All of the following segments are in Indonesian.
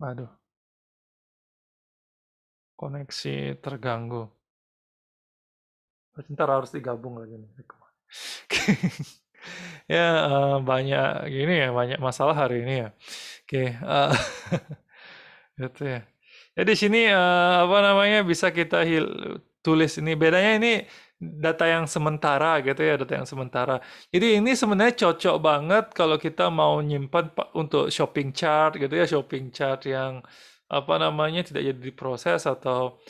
Waduh, koneksi terganggu. Berarti ntar harus digabung lagi nih. Ya, banyak gini ya, banyak masalah hari ini ya. Oke, gitu ya. Jadi sini apa namanya bisa kita tulis ini. Bedanya ini data yang sementara gitu ya, data yang sementara. Jadi ini sebenarnya cocok banget kalau kita mau nyimpan untuk shopping chart gitu ya, shopping chart yang apa namanya tidak jadi diproses atau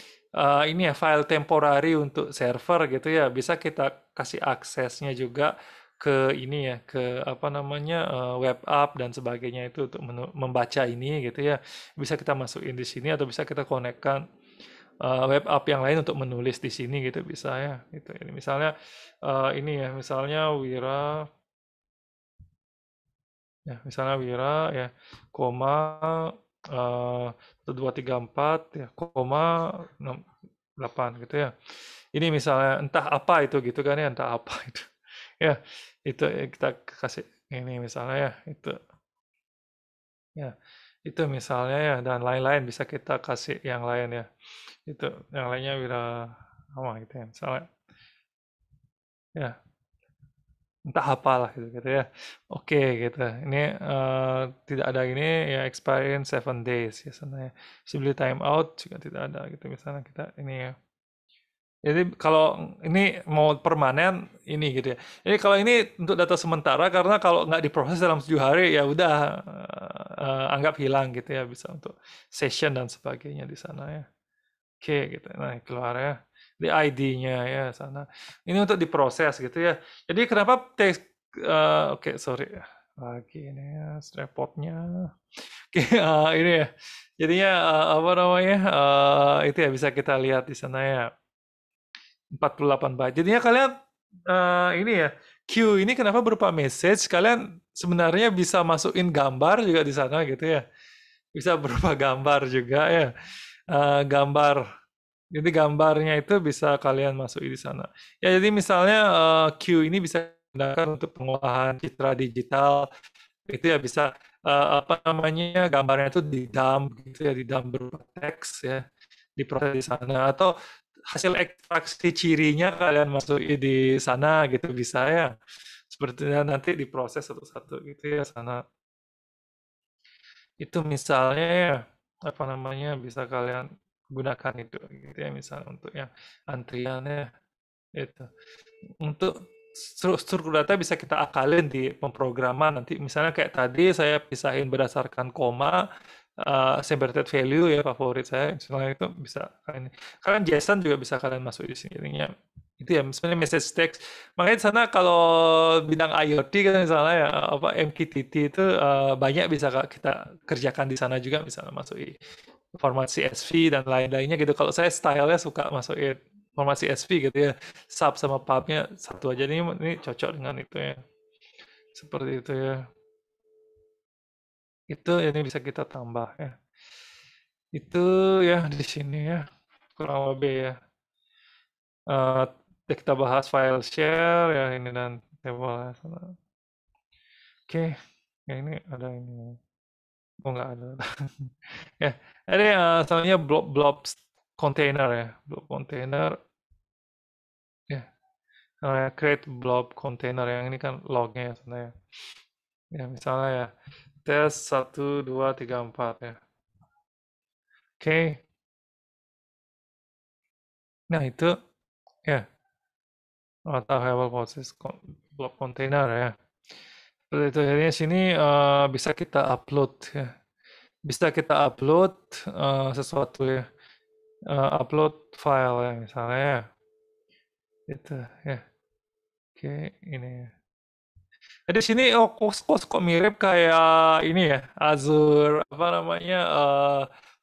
ini ya file temporary untuk server gitu ya. Bisa kita kasih aksesnya juga ke ini ya, ke apa namanya web app dan sebagainya itu untuk membaca ini gitu ya, bisa kita masukin di sini atau bisa kita konekkan web app yang lain untuk menulis di sini gitu bisa ya gitu. Ini misalnya ini ya misalnya Wira ya misalnya Wira ya koma 1234 ya koma 68 gitu ya. Ini misalnya entah apa itu gitu kan ya, entah apa itu. Ya, itu kita kasih ini misalnya ya, itu ya. Itu misalnya ya dan lain-lain bisa kita kasih yang lain ya. Itu yang lainnya Wira sama gitu ya. Misalnya ya entah apalah gitu, gitu ya. Oke gitu. Ini tidak ada ini ya expire in 7 days ya sana ya. Visibility time out juga tidak ada gitu misalnya kita ini ya. Jadi kalau ini mau permanen ini gitu ya. Jadi kalau ini untuk data sementara karena kalau nggak diproses dalam 7 hari ya udah anggap hilang gitu ya bisa untuk session dan sebagainya di sana ya. Oke gitu. Nah keluar ya. Di ID-nya ya sana. Ini untuk diproses gitu ya. Jadi kenapa teks oke sorry lagi ini ya repotnya. Oke ini ya. Jadinya apa namanya itu ya bisa kita lihat di sana ya. 48 byte. Jadinya kalian ini ya, queue ini kenapa berupa message? Kalian sebenarnya bisa masukin gambar juga di sana gitu ya. Bisa berupa gambar juga ya. Gambar. Jadi gambarnya itu bisa kalian masukin di sana. Ya jadi misalnya queue ini bisa digunakan untuk pengolahan citra digital. Itu ya bisa apa namanya gambarnya itu di dump gitu ya, di dump berupa teks ya, diproses di sana atau hasil ekstraksi cirinya kalian masukin di sana gitu bisa ya. Sepertinya nanti diproses satu-satu gitu ya sana. Itu misalnya ya apa namanya bisa kalian gunakan itu gitu ya misalnya untuk yang antriannya itu. Untuk struktur data bisa kita akalin di pemrograman nanti misalnya kayak tadi saya pisahin berdasarkan koma separated value ya favorit saya misalnya itu bisa kalian JSON juga bisa kalian masuk di sini ininya itu ya misalnya message text makanya di sana kalau bidang IoT kan misalnya ya apa MQTT itu banyak bisa kita kerjakan di sana juga misalnya masuk format CSV dan lain-lainnya gitu kalau saya stylenya suka masukin format CSV gitu ya sub sama pubnya satu aja ini cocok dengan itu ya seperti itu ya itu ini bisa kita tambah ya itu ya di sini ya kurang lebih ya Eh, kita bahas file share ya ini dan table ya. Oke ya ini ada ini oh nggak ada ya ini soalnya blob container ya blob container ya create blob container yang ini kan lognya ya sebenarnya ya misalnya ya tes 1 2 3 4 ya oke nah itu ya atau level proses blob container ya seperti itu jadi sini bisa kita upload ya bisa kita upload sesuatu ya upload file ya misalnya ya itu ya oke ini ya jadi sini oh kok mirip kayak ini ya Azure apa namanya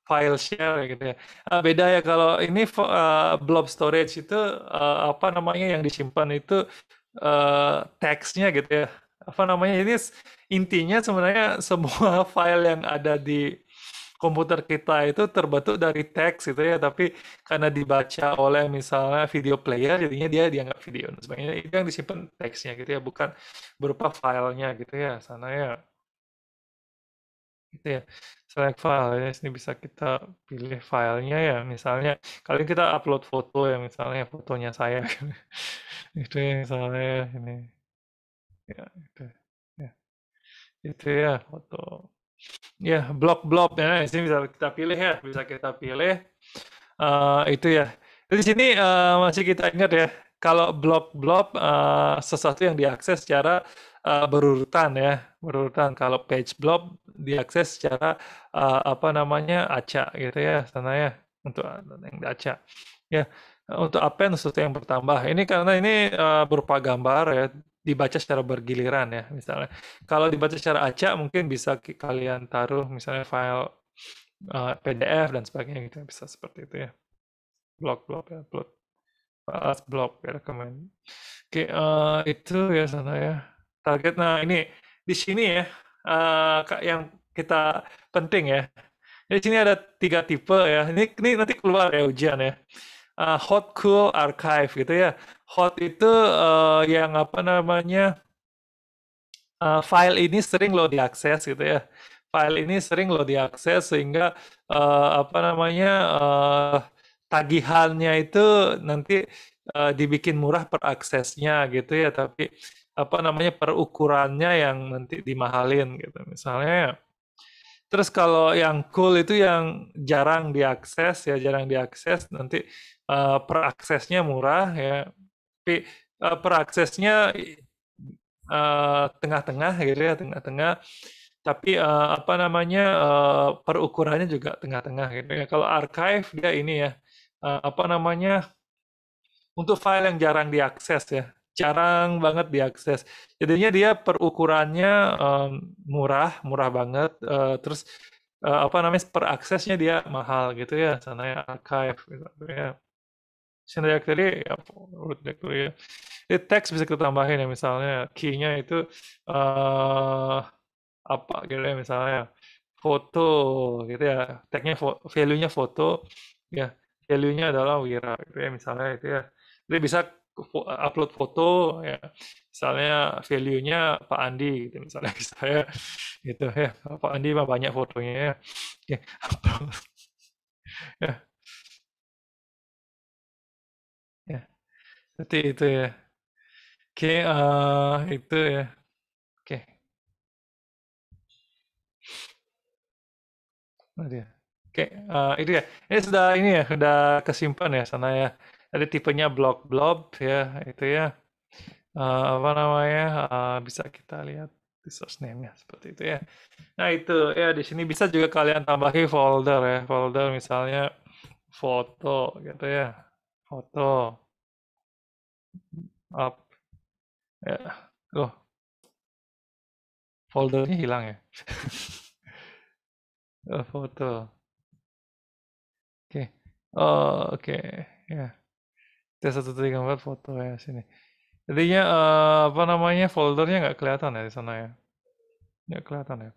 file share gitu ya. Beda ya kalau ini blob storage itu apa namanya yang disimpan itu teksnya gitu ya. Apa namanya ini intinya sebenarnya semua file yang ada di komputer kita itu terbentuk dari teks gitu ya, tapi karena dibaca oleh misalnya video player, jadinya dia dianggap video dan sebagainya. Itu yang disimpan teksnya gitu ya, bukan berupa filenya gitu ya, sana ya. gitu ya. Select file ya, sini bisa kita pilih filenya ya. Misalnya kali kita upload foto ya, misalnya fotonya saya. Itu ya, misalnya ini ya itu ya itu ya foto. Ya, blok-blok ya, di sini bisa kita pilih ya, bisa kita pilih. Itu ya. Di sini masih kita ingat ya, kalau blok-blok sesuatu yang diakses secara berurutan ya, berurutan. Kalau page block diakses secara apa namanya acak gitu ya, sana ya untuk yang acak. Ya, untuk append sesuatu yang bertambah. Ini karena ini berupa gambar ya, dibaca secara bergiliran ya, misalnya. Kalau dibaca secara acak mungkin bisa kalian taruh misalnya file PDF dan sebagainya gitu, bisa seperti itu ya. Blok-blok ya, blok ya, rekomend. Oke, itu ya sana ya. Target. Nah, ini di sini ya, yang kita penting ya. Di sini ada 3 tipe ya. Ini nanti keluar ya ujian ya. Hot, cool, archive gitu ya. Hot itu yang apa namanya, file ini sering lo diakses gitu ya. File ini sering lo diakses sehingga apa namanya, tagihannya itu nanti dibikin murah per aksesnya gitu ya, tapi apa namanya per ukurannya yang nanti dimahalin gitu misalnya. Terus kalau yang cool itu yang jarang diakses ya, jarang diakses nanti per aksesnya murah ya, tapi per aksesnya tengah-tengah gitu ya, tengah-tengah. Tapi apa namanya per ukurannya juga tengah-tengah gitu ya. Kalau archive dia ini ya, apa namanya, untuk file yang jarang diakses ya, jarang banget diakses. Jadinya dia per ukurannya murah, murah banget. Terus apa namanya per aksesnya dia mahal gitu ya, sana ya archive gitu ya. Send directory ya, root directory ya. Ini teks bisa kita tambahin ya, misalnya key-nya itu eh apa gitu ya, misalnya foto gitu ya, tagnya value-nya foto ya, value-nya adalah Wira gitu ya, misalnya itu ya. Jadi bisa upload foto ya, misalnya value-nya Pak Andi gitu misalnya, saya gitu ya, Pak Andi mah banyak fotonya ya. Oke, upload ya, ya seperti itu ya. Oke, itu ya. Oke, nah dia. Oke, itu ya. Ini sudah ini ya, sudah kesimpan ya sana ya. Ada tipenya block blob ya, itu ya. Apa namanya? Bisa kita lihat di source name-nya seperti itu ya. Nah, itu ya di sini bisa juga kalian tambahi folder ya. Folder misalnya foto gitu ya. Foto up ya. Loh, foldernya hilang ya. Foto. Oke. Oh, oke. Ya. T134 foto ya sini. Jadinya apa namanya foldernya nggak kelihatan ya di sana ya, nggak kelihatan ya.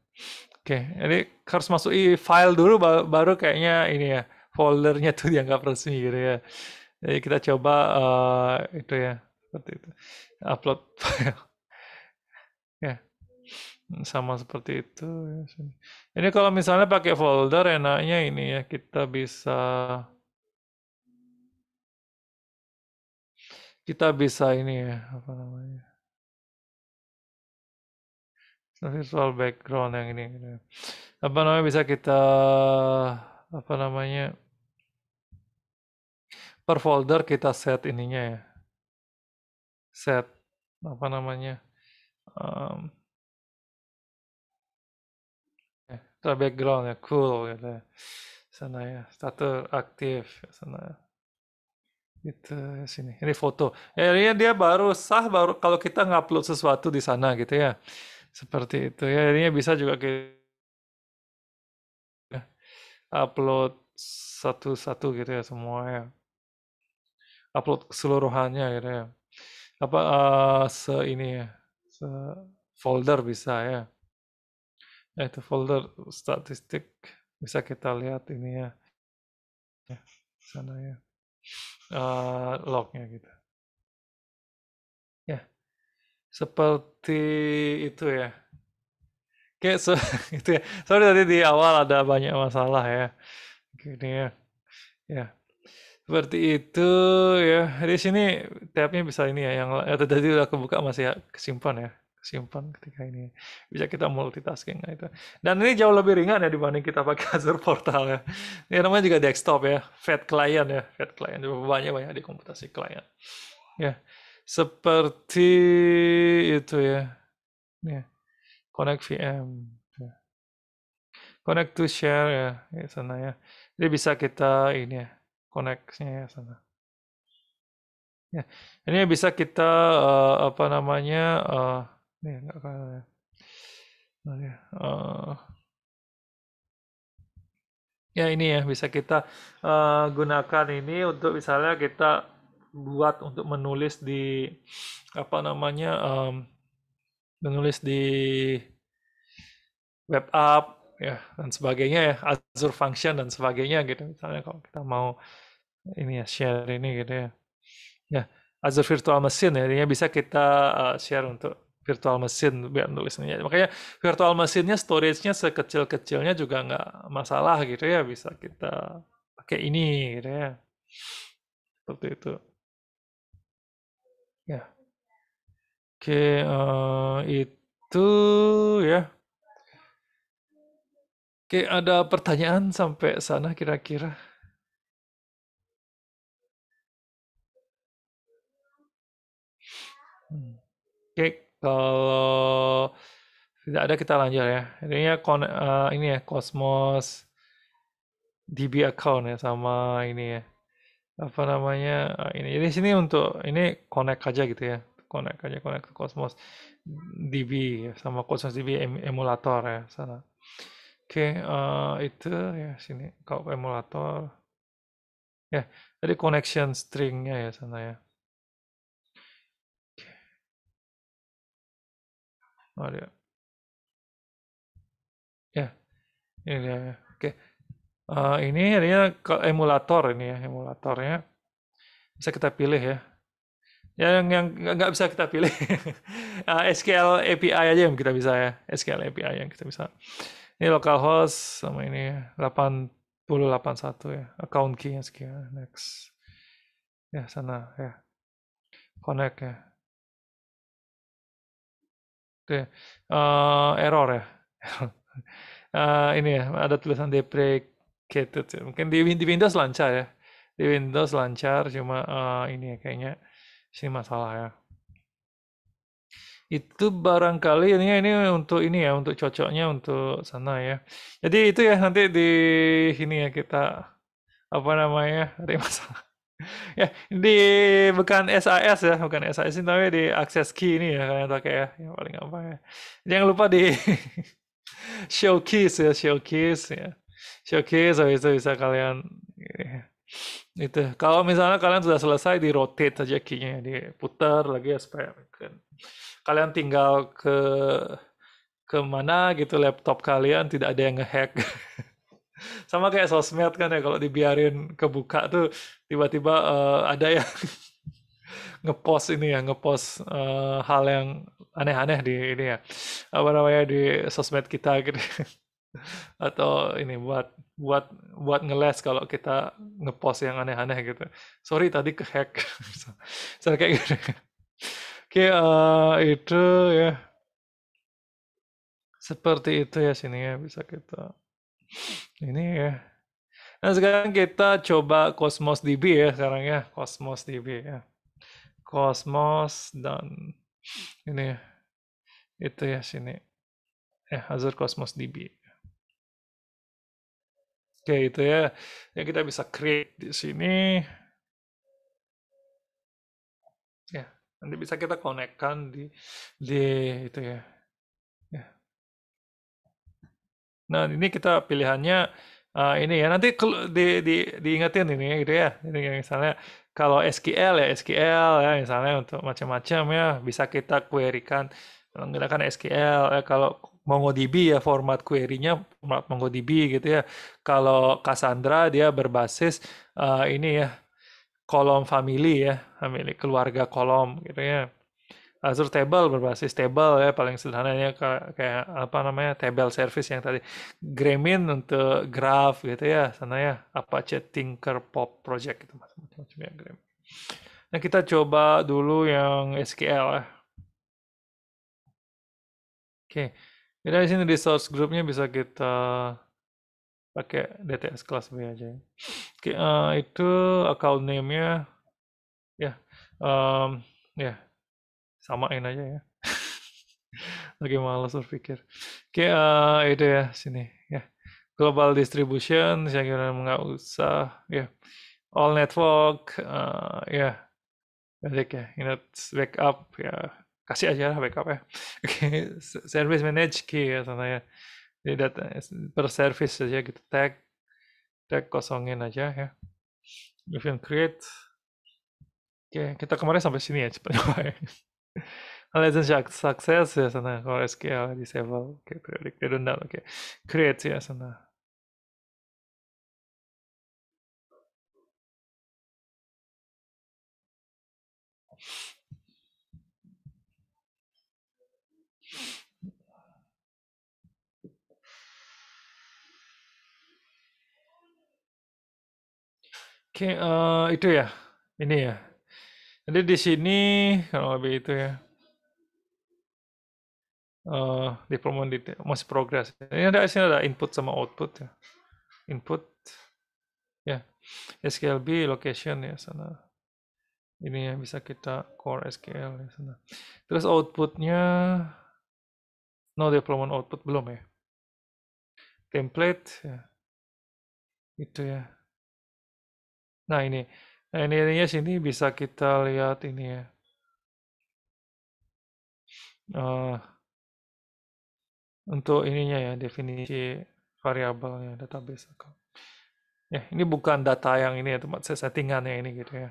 Oke, jadi harus masuki file dulu baru kayaknya ini ya foldernya tuh dianggap resmi gitu ya. Jadi kita coba itu ya seperti itu upload file ya sama seperti itu ya, sini. Ini kalau misalnya pakai folder enaknya ini ya kita bisa ini ya apa namanya visual background yang ini gitu ya. Apa namanya bisa kita apa namanya per folder kita set ininya ya, set apa namanya um, background ya cool gitu ya. Sana ya status aktif sana gitu ya, sini ini foto ya, dia baru sah baru kalau kita ngupload sesuatu di sana gitu ya, seperti itu ya. Ini bisa juga kita upload satu-satu gitu ya semua ya, upload keseluruhannya gitu ya, apa se ini ya, se folder bisa ya. Ya, itu folder statistik bisa kita lihat ini ya, ya sana ya, lognya gitu. Ya, seperti itu ya. Kayak itu ya. Sorry tadi di awal ada banyak masalah ya. Gini ya. Ya, seperti itu ya. Di sini tabnya bisa ini ya. Yang tadi udah kebuka masih ya, kesimpan ya. Kesimpan ketika ini. Bisa kita multitasking nah itu. Dan ini jauh lebih ringan ya dibanding kita pakai Azure Portal ya. Ini namanya juga desktop ya. Fat client ya. Fat client. Banyak-banyak di komputasi client. Ya. Seperti itu ya. Ya. Connect VM. Ya. Connect to share ya. Di sana ya. Jadi bisa kita ini ya. Connect-nya ya sana. Ya, ini bisa kita apa namanya nih nggak kalah ya. Nah, ya, ya ini ya bisa kita gunakan ini untuk misalnya kita buat untuk menulis di apa namanya menulis di web app ya dan sebagainya ya Azure Function dan sebagainya gitu misalnya kalau kita mau ini ya share ini gitu ya. Ya, Azure Virtual Machine ya, ini bisa kita share untuk virtual machine biar nulisnya. Makanya virtual machine-nya storage-nya sekecil-kecilnya juga nggak masalah gitu ya, bisa kita pakai ini gitu ya. Seperti itu. Ya, oke itu ya. Oke, ada pertanyaan sampai sana kira-kira? Hmm. Oke, kalau tidak ada kita lanjut ya. Ini ya Cosmos DB account ya sama ini ya. Apa namanya ini di sini untuk ini connect aja gitu ya, connect ke Cosmos DB ya, sama Cosmos DB emulator ya sana. Oke itu ya sini kalau emulator ya tadi connection stringnya ya sana ya. Oh, ada ya ini dia ya. Oke. Ini adanya ke emulator ini ya emulatornya bisa kita pilih ya. Yang nggak bisa kita pilih SQL API aja yang kita bisa ya SQL API yang kita bisa. Ini localhost sama ini 8081 ya. Account key-nya sekian. Next. Ya, sana ya. Connect ya. Oke. Error ya. Ini ya, ada tulisan deprecated ya. Mungkin di Windows lancar ya. Di Windows lancar, cuma ini ya kayaknya sini masalah ya. Itu barangkali ini untuk ini ya, untuk cocoknya untuk sana ya. Jadi itu ya nanti di ini ya kita apa namanya? Ada masalah. Ya, bukan SAS ya, bukan SAS ini tapi di access key ini ya kalian pakai ya, yang paling apa ya. Jangan lupa di showcase ya, showcase ya. Showcase habis itu bisa kalian itu. Kalau misalnya kalian sudah selesai di rotate saja key-nya, diputar lagi ya supaya kalian tinggal ke mana gitu laptop kalian tidak ada yang ngehack. Sama kayak sosmed kan ya kalau dibiarin kebuka tuh tiba-tiba ada yang ngepost ini ya ngepost hal yang aneh-aneh di ini ya apa namanya di sosmed kita gitu atau ini buat buat ngeles kalau kita ngepost yang aneh-aneh gitu sorry tadi kehack misalnya kayak gitu oke itu ya seperti itu ya sini ya bisa kita ini ya nah sekarang kita coba Cosmos DB ya sekarang ya Cosmos DB ya Cosmos dan ini ya, itu ya sini Azure Cosmos DB oke itu ya yang kita bisa create di sini ya nanti bisa kita konekkan di itu ya ya nah ini kita pilihannya ini ya nanti diingetin ini gitu ya ini misalnya kalau SQL ya SQL ya misalnya untuk macam-macam ya bisa kita querykan menggunakan SQL ya kalau MongoDB ya format query-nya format MongoDB gitu ya kalau Cassandra dia berbasis ini ya kolom family ya family keluarga kolom gitu ya Azure Table berbasis table ya, paling sederhananya kayak apa namanya, table service yang tadi. Gremlin untuk graph gitu ya, sana ya. Apache Tinkerpop project gitu macam-macam ya Gremlin. Nah, kita coba dulu yang SQL ya. Oke. Jadi di sini di source groupnya bisa kita pakai DTS kelas B aja ya. Oke, itu account name-nya ya, ya samain aja ya. Lagi malas berpikir. Oke, itu ya sini ya. Global distribution, saya kira nggak usah ya. All network, ya balik ya. Ingat backup ya. Kasih aja lah backup ya. Oke, service manage key ya sana ya. Jadi data per service saja gitu tag kosongin aja ya. Event create. Oke, kita kemarin sampai sini ya cepet ya. Legend success ya sana. Kalau SQL disable. Oke, periodic redundant. Oke, create ya sana. Oke, itu ya. Ini ya. Jadi di sini kalau lebih itu ya. Deployment detail masih progress. Ini ada sini ada input sama output ya. Input ya. SQLB location ya sana. Ini yang bisa kita core SQL ya sana. Terus outputnya no deployment output belum ya. Template ya. Itu ya. Nah ini. Nah ini sini bisa kita lihat ini ya. Eh, untuk ininya ya definisi variabelnya database account. Ya, ini bukan data yang ini ya, tempat settingannya ini gitu ya.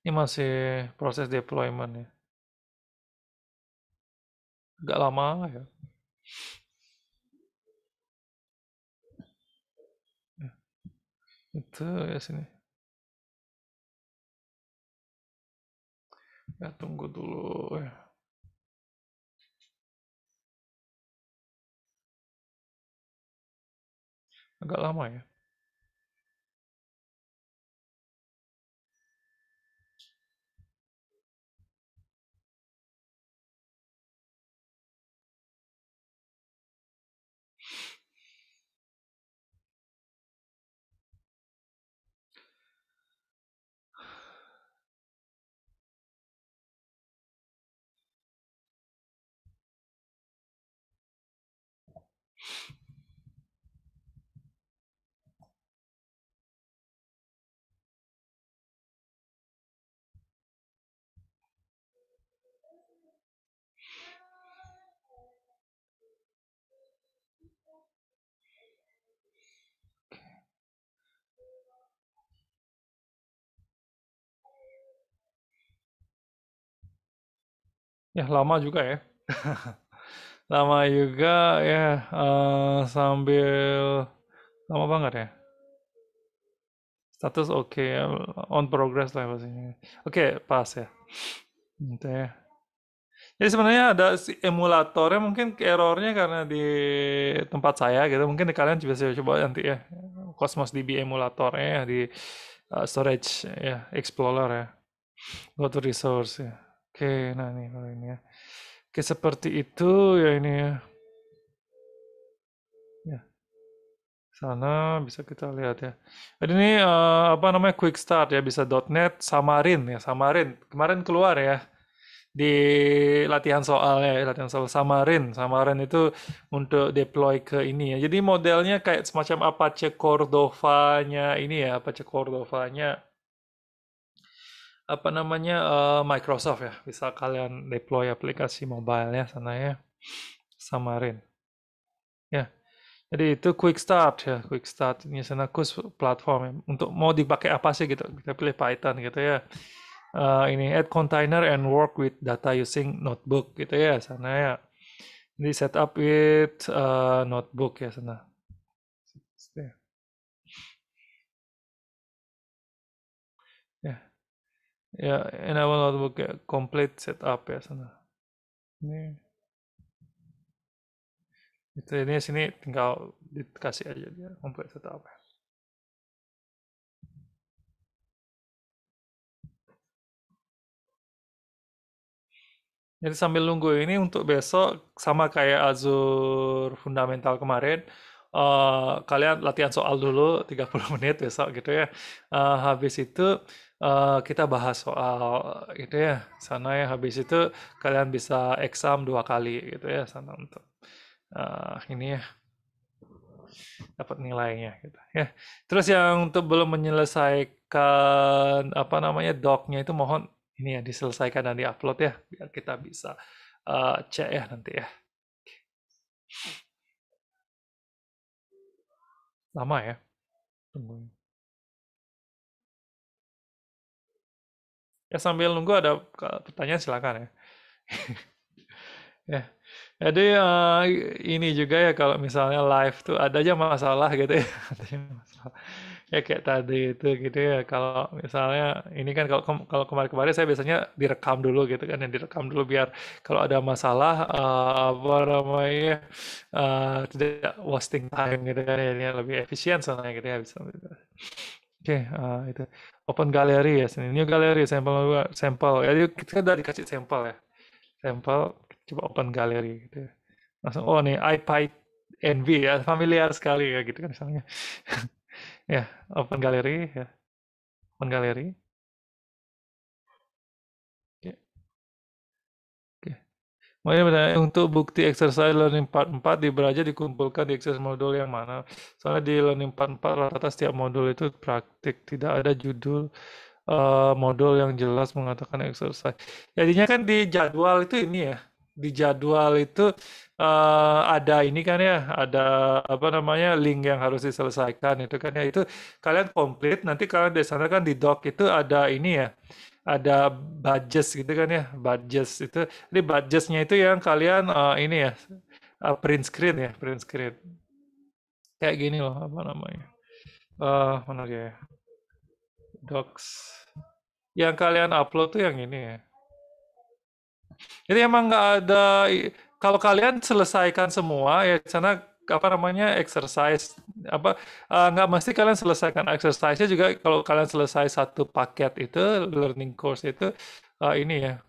Ini masih proses deployment ya. Agak lama ya. Ya, itu ya sini. Ya tunggu dulu ya. Agak lama ya. Ya lama juga ya. Lama juga ya, sambil lama banget ya. Status oke ya, on progress lah pastinya. Oke, pas ya. Gitu ya. Jadi sebenarnya ada si emulatornya mungkin errornya karena di tempat saya gitu. Mungkin di kalian bisa coba nanti ya. Cosmos DB emulatornya ya di storage ya, Explorer ya. Go to resource ya. Oke, nah nih kalau ini ya. Oke, seperti itu ya ini ya. Ya, sana bisa kita lihat ya. Jadi ini apa namanya quick start ya, bisa .NET Xamarin ya, Xamarin. Kemarin keluar ya di latihan soal ya, latihan soal Xamarin. Xamarin itu untuk deploy ke ini ya. Jadi modelnya kayak semacam Apache Cordova-nya ini ya, Apache Cordova-nya apa namanya Microsoft ya. Bisa kalian deploy aplikasi mobile ya sana ya. Xamarin. Ya. Jadi itu quick start ya, quick start ini Senakus platform ya. Untuk mau dipakai apa sih gitu, kita pilih Python gitu ya. Ini add container and work with data using notebook gitu ya sana ya. Jadi setup with notebook ya sana. Ya, Ya, enable notebook ya, complete setup ya sana. Ini, itu ini sini tinggal dikasih aja dia complete setup. Jadi sambil nunggu ini untuk besok sama kayak Azure fundamental kemarin, kalian latihan soal dulu 30 menit besok gitu ya. Habis itu kita bahas soal gitu ya sana ya. Habis itu kalian bisa exam 2 kali gitu ya sana untuk ini ya dapat nilainya gitu ya. Terus yang untuk belum menyelesaikan apa namanya docnya itu mohon ini ya diselesaikan dan diupload ya biar kita bisa cek ya nanti ya. Lama ya tunggu. Ya sambil nunggu ada pertanyaan silakan ya. Ya. Jadi ini juga ya kalau misalnya live tuh ada aja masalah gitu ya. Ada aja masalah. Ya kayak tadi itu gitu ya. Kalau misalnya ini kan kalau kemarin-kemarin saya biasanya direkam dulu gitu kan, yang direkam dulu biar kalau ada masalah apa namanya tidak wasting time gitu kan ya, ini lebih efisien soalnya gitu ya bisa. Oke, itu open gallery ya sini. New gallery sampel sampel. Jadi kita udah dikasih sampel ya. Sampel coba open gallery gitu ya. Langsung oh nih iPad NV ya familiar sekali ya gitu kan misalnya. Ya, open gallery ya. Open gallery. Oke, oke. Oh ini benar, untuk bukti exercise learning part 4 di Beraja dikumpulkan di exercise modul yang mana? Soalnya di learning part 4 rata-rata setiap modul itu praktik, tidak ada judul modul yang jelas mengatakan exercise. Jadinya kan di jadwal itu ini ya, di jadwal itu ada ini kan ya, ada apa namanya link yang harus diselesaikan itu kan ya itu kalian komplit nanti kalian di sana kan di doc itu ada ini ya, ada budget gitu kan ya, budget itu. Jadi budgetnya itu yang kalian ini ya print screen ya, print screen kayak gini loh apa namanya? Mana ya? Docs. Yang kalian upload tuh yang ini ya. Jadi emang nggak ada kalau kalian selesaikan semua ya di sana apa namanya exercise apa nggak mesti kalian selesaikan exercise-nya juga kalau kalian selesai satu paket itu learning course itu ini ya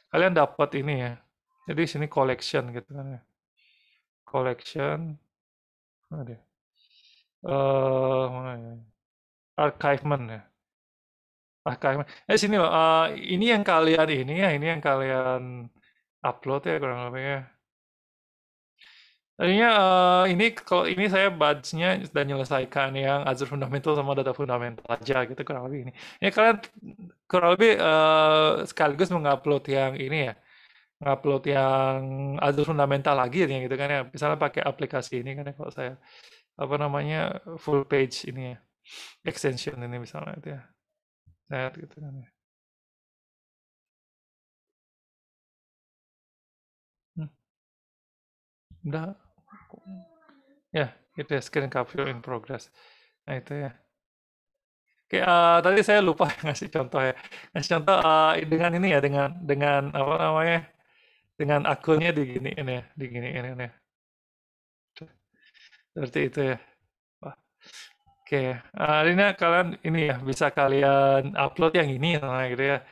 kalian dapat ini ya. Jadi sini collection gitu kan ya. Collection ada mana ya? Archivement ya. Archivement. Sini loh ini yang kalian ini ya ini yang kalian upload ya kurang lebih ya. Tadinya ini kalau ini saya batch-nya sudah menyelesaikan yang Azure Fundamental sama Data Fundamental aja gitu kurang lebih ini. Ini kalian kurang lebih sekaligus mengupload yang ini ya, mengupload yang Azure Fundamental lagi ya gitu kan ya. Misalnya pakai aplikasi ini kan ya kalau saya apa namanya full page ini ya, extension ini misalnya itu ya. Saya gitu kan ya. Hmm, udah ya itu ya screen capture in progress. Nah itu ya. Oke, tadi saya lupa ngasih contoh ya. Ngasih contoh dengan ini ya, dengan apa namanya, dengan akunnya diginiin ya, diginiin ya. Seperti itu ya. Wah, oke, ini kalian ini ya bisa kalian upload yang ini nah, gitu ya,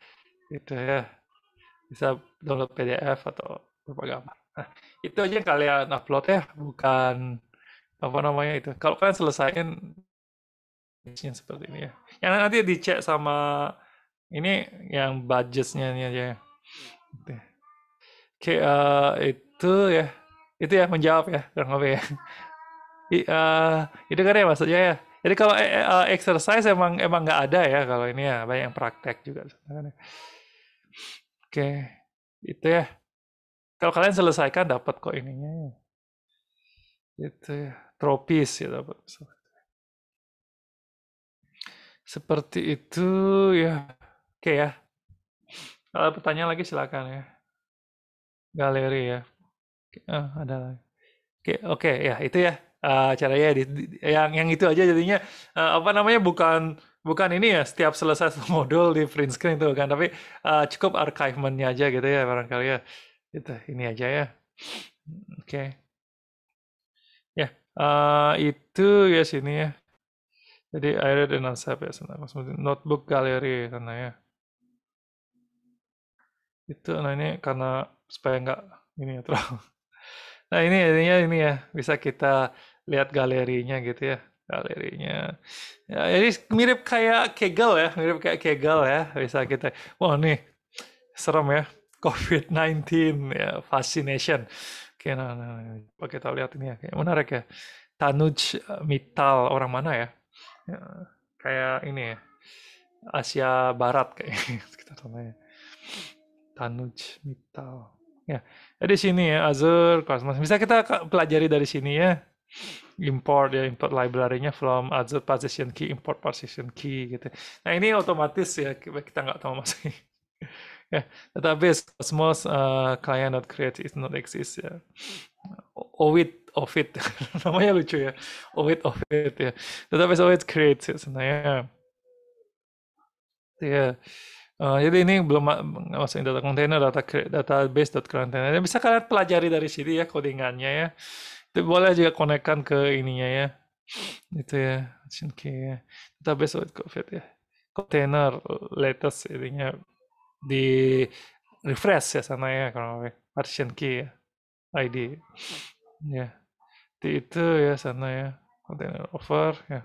gitu ya. Bisa download PDF atau beberapa gambar. Nah, itu aja yang kalian upload ya, bukan apa namanya itu. Kalau kalian selesaiin yang seperti ini ya. Yang nanti dicek sama ini yang budgetnya ini aja. Oke, oke, itu ya, itu ya menjawab ya, kurang lebih ya. Itu kan ya maksudnya ya. Jadi kalau exercise emang nggak ada ya kalau ini ya banyak yang praktek juga sebenarnya. Oke, itu ya. Kalau kalian selesaikan dapat kok ininya ya. Itu ya. Tropis ya dapat. Seperti itu ya. Oke ya. Kalau pertanyaan lagi silakan ya. Galeri ya. Ada lagi. Oke, oke ya itu ya caranya yang itu aja jadinya apa namanya bukan ini ya, setiap selesai satu modul di print screen itu kan, tapi cukup archivement-nya aja gitu ya barangkali ya. Gitu, ini aja ya. Oke. Ya, itu ya sini ya. Jadi akhirnya dan Ansap ya sana. Notebook galeri sana ya. Itu nah ini karena supaya nggak ini ya terlalu. Nah ini ya bisa kita lihat galerinya gitu ya. Galerinya. Ya, ini mirip kayak Kaggle ya, mirip kayak Kaggle ya. Bisa kita. Wah nih serem ya. COVID-19 ya, fascination. Oke, nah, coba kita lihat ini ya, kayak menarik ya. Tanuj Mittal orang mana ya? Ya, kayak ini ya, Asia Barat kayaknya sekitar sana ya. Tanuj Mittal. Ya, di sini ya Azure Cosmos. Bisa kita pelajari dari sini ya. Import ya, import library-nya from Azure Partition Key, import partition key gitu. Nah ini otomatis ya kita nggak tahu masih. Ya, database Cosmos client.create is not exist ya. Ovit namanya lucu ya. Ovit ya. Database Ovit create ya sebenarnya. Ya. Jadi ini belum masukin data container, database.container. Bisa kalian pelajari dari sini ya codingannya ya. Itu boleh juga konekkan ke ininya ya. Itu ya. Oke ya. Database Ovit ya. Container latest ininya di refresh ya sana ya kalau partition key ya. ID ya. Di itu ya sana ya. Container over ya.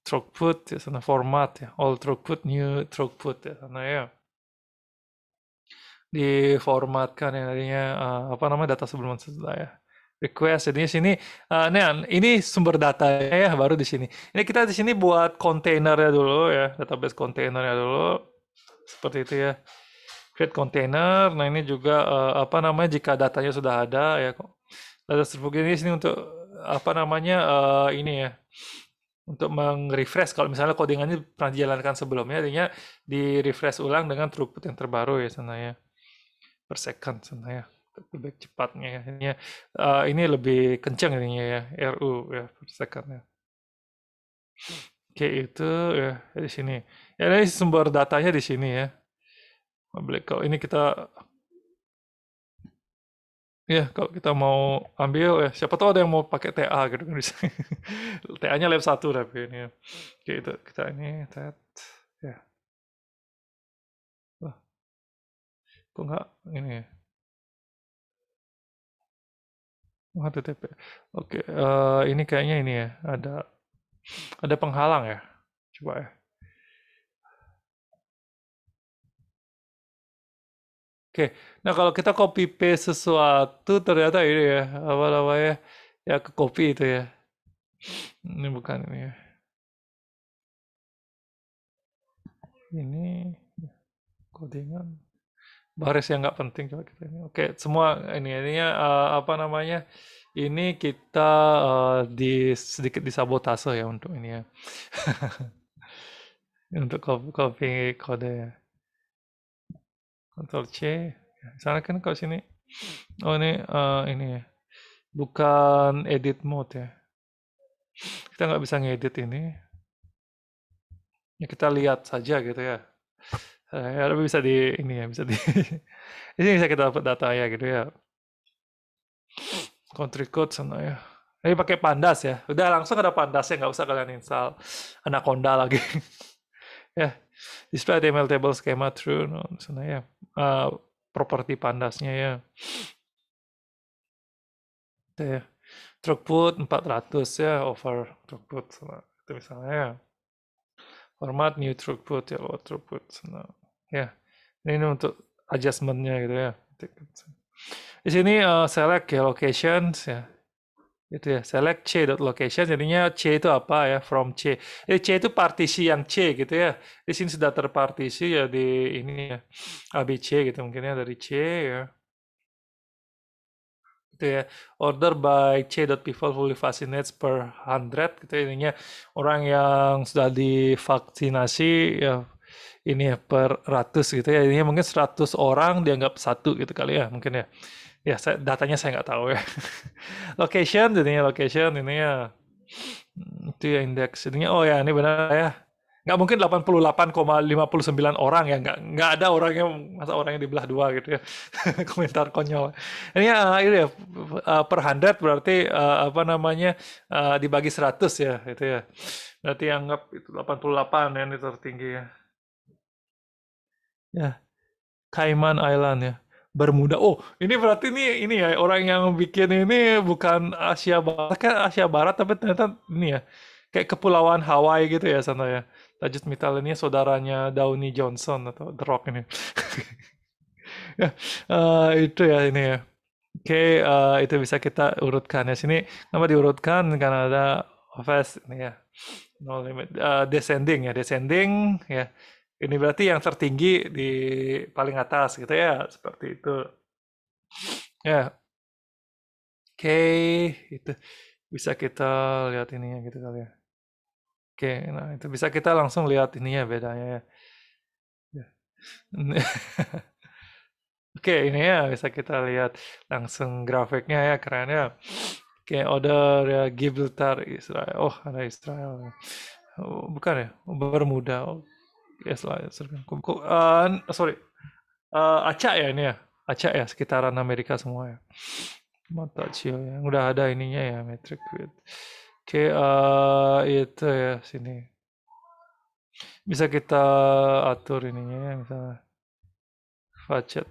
Throughput ya sana format ya. All throughput, new throughput ya sana ya. Diformatkan ya tadinya apa namanya data sebelum setelah ya. Request jadi sini ini sumber datanya ya baru di sini. Ini kita di sini buat kontainernya dulu ya, database kontainernya dulu. Seperti itu ya. Create container. Nah, ini juga apa namanya jika datanya sudah ada ya kok. Data struktur ini sini untuk apa namanya ini ya untuk meng-refresh kalau misalnya codingannya pernah dijalankan sebelumnya, jadinya di-refresh ulang dengan throughput yang terbaru ya sana ya per second sana ya lebih cepatnya ya. Ini lebih kencang ininya ya RU ya per second ya. Oke itu ya di sini. Ya ini sumber datanya di sini ya. Kalau ini kita ya kalau kita mau ambil ya siapa tahu ada yang mau pakai TA gitu kan bisa. TA-nya lab 1 tapi ini ya. Oke itu kita ini tet ya. Wah, kok nggak ini ya. HTTP. Oke, ini kayaknya ini ya, ada penghalang ya. Coba ya. Oke, nah kalau kita copy paste sesuatu ternyata ini ya, apa namanya, ya ke copy itu ya. Ini bukan ini ya. Ini codingan. Baris yang nggak penting coba kita ini. Oke, semua ininya apa namanya? Ini kita sedikit disabotase ya untuk ini ya. Untuk copy kode ya. Ctrl C. Misalnya kan kalau sini, oh ini ya, bukan edit mode ya. Kita nggak bisa ngedit ini. Ya kita lihat saja gitu ya. Ya tapi bisa di ini ya, bisa di ini bisa kita dapat data ya gitu ya. Country code sana ya. Ini pakai Pandas ya. Udah langsung ada Pandasnya, nggak usah kalian install Anaconda lagi. Ya, display HTML table schema true, no, sana ya. Properti Pandasnya ya. Itu ya. Throughput 400 ya, over throughput sama itu misalnya ya. Format new throughput ya, low throughput sana. Ya, ini untuk adjustmentnya gitu ya. Di sini select ya locations ya. Itu ya, select c.location jadinya c itu apa ya, from c. C itu partisi yang c gitu ya. Di sini sudah terpartisi ya di ini ya. ABC gitu mungkin ya dari c ya. Gitu ya. Order by c.people fully vaccinated per 100 gitu ya. Ininya orang yang sudah divaksinasi ya ini ya per ratus gitu ya. Ini mungkin 100 orang dianggap satu gitu kali ya mungkin ya. Ya, datanya saya nggak tahu ya. Location, jadinya location ini ya. Itu ya indeks. Jadinya, oh ya ini benar ya. nggak mungkin 88,59 orang ya, nggak ada orang yang masa orang yang dibelah dua gitu ya. Komentar konyol. Ini ya per 100 berarti apa namanya dibagi 100 ya itu ya. Berarti anggap itu 88 ya, ini tertinggi ya. Ya, Cayman Island ya. Bermuda. Oh, ini berarti ini ya orang yang bikin ini bukan Asia Barat, kan Asia Barat tapi ternyata ini ya kayak kepulauan Hawaii gitu ya sana ya. Tajud Mittal ini saudaranya Downey Johnson atau The Rock ini. Ya, itu ya ini ya. Oke, itu bisa kita urutkan ya. Sini nama diurutkan karena ada fast ini ya. No limit. Descending ya, descending ya. Ini berarti yang tertinggi di paling atas gitu ya, seperti itu. Ya, oke, itu bisa kita lihat ininya gitu kali ya. Oke, nah itu bisa kita langsung lihat ininya bedanya ya. Ya. Oke, ini ya bisa kita lihat langsung grafiknya ya, keren ya. Oke, order ya Gibraltar Israel. Oh, ada Israel. Oh, bukan ya? Bermuda. Oh, yes lah. Sorry. Acak ya ini ya. Acak ya, sekitaran Amerika semua ya. Mata Cio yang udah ada ininya ya, metric width. Oke, itu ya sini. Bisa kita atur ininya ya, misalnya budget.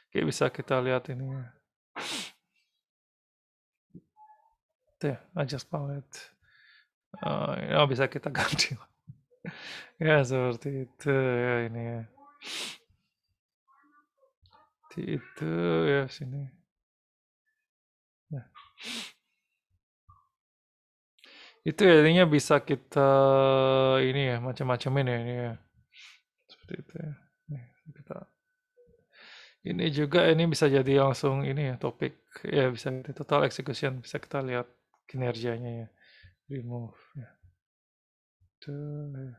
Oke, bisa kita lihat ininya. Itu ya, adjust palette. Bisa kita ganti. Ya, seperti itu ya ini ya. Seperti itu ya sini. Ya. Itu ya ininya bisa kita ini ya macam-macamin ya ini ya. Seperti itu ya. Nih, kita ini juga ini bisa jadi langsung ini ya topik ya bisa jadi total execution bisa kita lihat kinerjanya ya. Remove ya. Itu ya.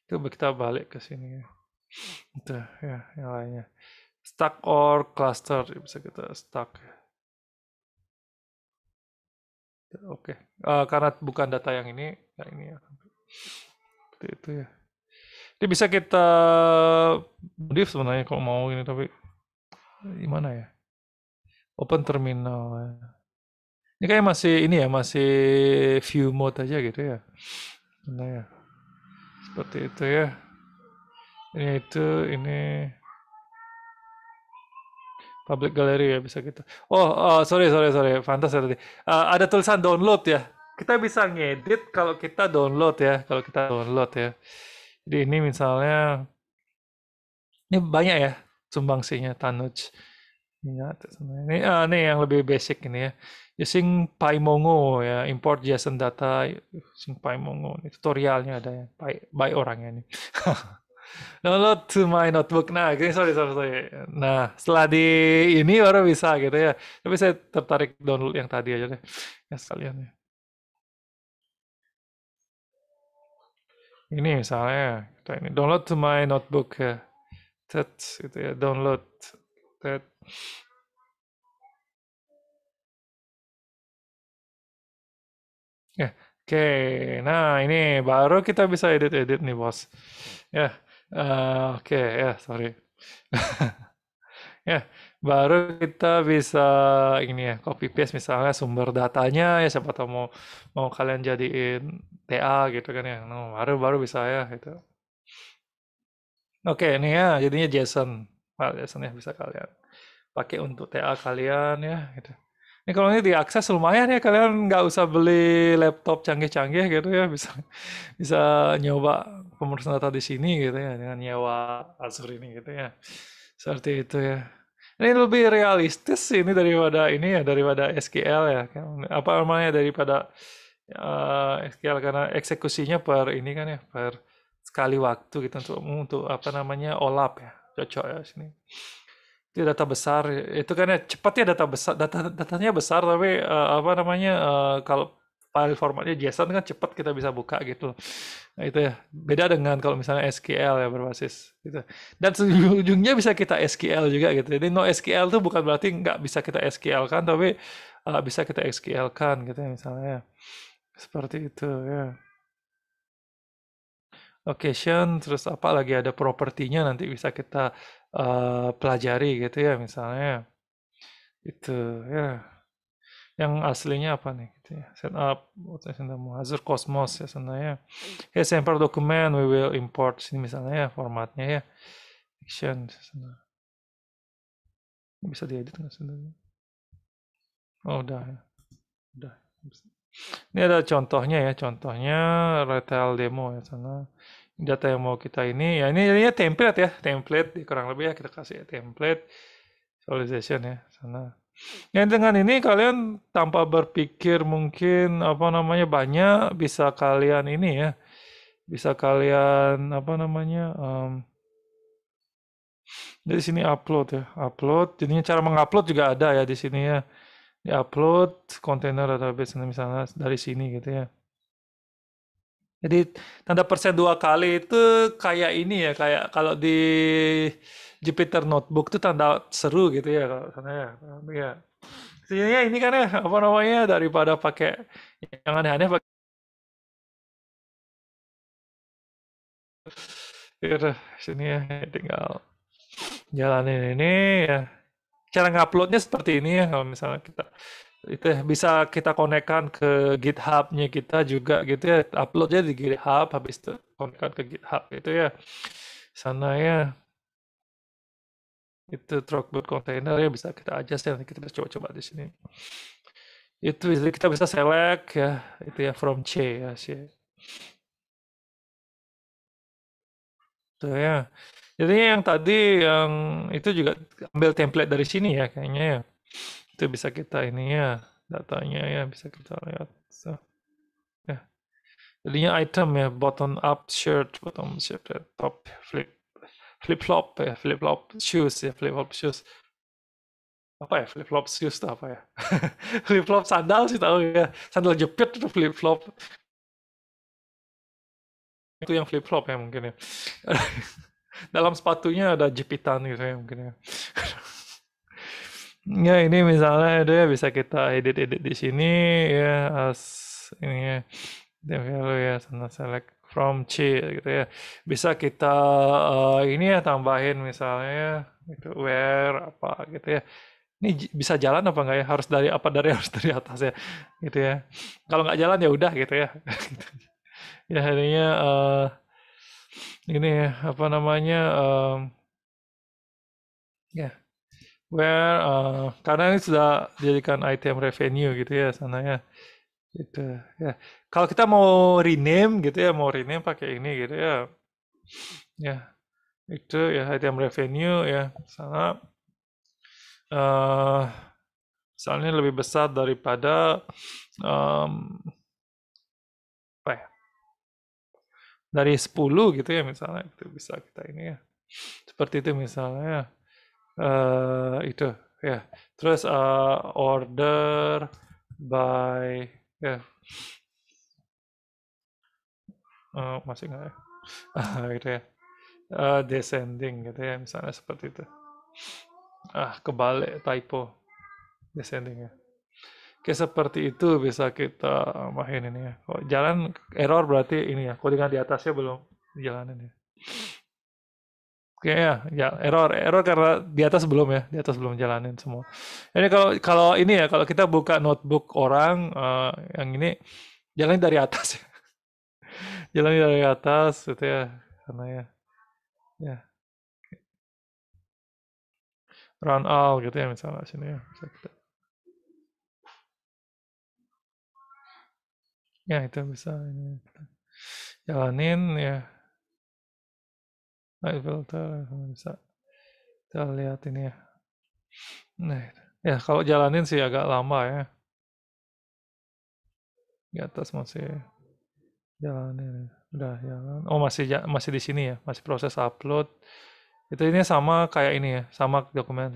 Coba kita balik ke sini ya. Itu ya yang lainnya. Stack or cluster bisa kita stack ya. Oke. Karena bukan data yang ini ya. Seperti itu ya. Ini bisa kita div sebenarnya kalau mau ini tapi gimana ya? Open terminal. Ya. Ini kayak masih ini ya, masih view mode aja gitu ya. Nah ya, seperti itu ya. Ini public gallery ya bisa gitu. Oh, sorry, fantas ya tadi. Ada tulisan download ya. Kita bisa ngedit kalau kita download ya, ya. Jadi ini misalnya, ini banyak ya sumbangsinya Tanuj. Ini yang lebih basic ini ya. Using PyMongo ya, import JSON data using PyMongo. Ini tutorialnya ada ya, by orangnya ini. Download to my notebook. Nah, ini sorry. Nah, setelah di ini baru bisa gitu ya. Tapi saya tertarik download yang tadi aja deh. Ya sekalian ya. Ini misalnya, kita ini download to my notebook ya. Itu ya, download. That. Ya, oke. Nah, ini baru kita bisa edit-edit nih, bos. Ya, oke ya, sorry. Ya, baru kita bisa ini ya, copy paste misalnya sumber datanya ya siapa tahu mau mau kalian jadiin TA gitu kan ya. No, baru bisa ya gitu. Oke, ini ya jadinya JSON. File JSON ya bisa kalian pakai untuk TA kalian ya gitu. Ini kalau ini diakses lumayan ya kalian nggak usah beli laptop canggih-canggih gitu ya bisa bisa nyoba pemrosesan data di sini gitu ya dengan nyewa Azure ini gitu ya. Seperti itu ya. Ini lebih realistis sih ini daripada SQL ya. Apa namanya daripada SQL karena eksekusinya per ini kan ya per sekali waktu gitu untuk apa namanya OLAP ya. Cocok ya sini. Itu data besar itu kan ya cepat ya datanya besar tapi apa namanya kalau file formatnya JSON kan cepat kita bisa buka gitu. Nah, itu ya beda dengan kalau misalnya SQL ya berbasis gitu. Dan ujungnya bisa kita SQL juga gitu. Jadi no SQL itu bukan berarti nggak bisa kita SQL kan, tapi bisa kita SQL kan gitu ya misalnya. Seperti itu ya. occasion, terus apa lagi ada propertinya nanti bisa kita pelajari gitu ya misalnya. Itu ya. Yang aslinya apa nih? Gitu ya. Setup, Azure Cosmos ya sebenarnya. Ya, sample dokumen we will import sini misalnya ya formatnya ya. Action. Bisa diedit nggak sebenarnya? Oh, udah ya. Udah. Ini ada contohnya ya, contohnya retail demo ya sana. Data yang mau kita ini, ya ini template ya, template kurang lebih ya kita kasih ya, template visualization ya sana. Yang dengan ini kalian tanpa berpikir mungkin apa namanya banyak bisa kalian ini ya, bisa kalian apa namanya dari sini upload ya, upload. Jadinya cara mengupload juga ada ya di sini ya, di upload kontainer database misalnya dari sini gitu ya. Jadi tanda persen dua kali itu kayak ini ya, kayak kalau di Jupyter Notebook itu tanda seru gitu ya kalau sana ya. Ya. Sebenarnya ini kan ya apa namanya daripada pakai yang aneh-aneh pakai gitu. Sini ya tinggal jalanin ini ya. Cara nguploadnya seperti ini ya kalau misalnya kita itu ya, bisa kita konekkan ke GitHub-nya kita juga gitu ya. Uploadnya di GitHub habis itu konekkan ke GitHub itu ya. Sana ya itu Throughout container ya bisa kita adjust ya nanti kita bisa coba-coba di sini itu kita bisa select ya itu ya from C ya C itu ya jadi yang tadi yang itu juga ambil template dari sini ya kayaknya ya itu bisa kita ini ya datanya ya bisa kita lihat so, ya jadinya item ya bottom shirt ya, top flip flop shoes ya flip flop shoes apa ya flip flop shoes itu apa ya flip flop sandal sih tahu ya sandal jepit itu flip flop itu yang flip flop ya mungkin ya dalam sepatunya ada jepitan gitu ya mungkin ya ya ini misalnya ada ya bisa kita edit-edit di sini ya as ini ya value ya sana select from C gitu ya bisa kita ini ya tambahin misalnya itu where apa gitu ya ini bisa jalan apa enggak ya harus dari apa dari harus dari atas ya gitu ya kalau nggak jalan ya udah gitu ya ya akhirnya ini ya apa namanya ya where karena ini sudah dijadikan item revenue gitu ya sana ya gitu ya kalau kita mau rename gitu ya mau rename pakai ini gitu ya ya itu ya item revenue ya sana eh misalnya lebih besar daripada em, apa ya dari 10 gitu ya misalnya itu bisa kita ini ya seperti itu misalnya itu ya terus order by ya masih nggak ya gitu ya descending gitu ya misalnya seperti itu kebalik typo descending ya kayak seperti itu bisa kita main ini ya kalau jalan error berarti ini ya codingan di atasnya belum dijalanin ya kayaknya ya error error karena di atas belum ya di atas belum jalanin semua ini kalau kalau ini ya kalau kita buka notebook orang yang ini jalan dari atas ya jalan dari atas itu ya karena ya ya run all gitu ya misalnya sini ya bisa kita ya itu bisa ini kita jalanin ya nah, filter bisa kita lihat ini ya nah ya kalau jalanin sih agak lama ya di atas masih jalanin udah jalan oh masih masih di sini ya masih proses upload itu ini sama kayak ini ya sama dokumen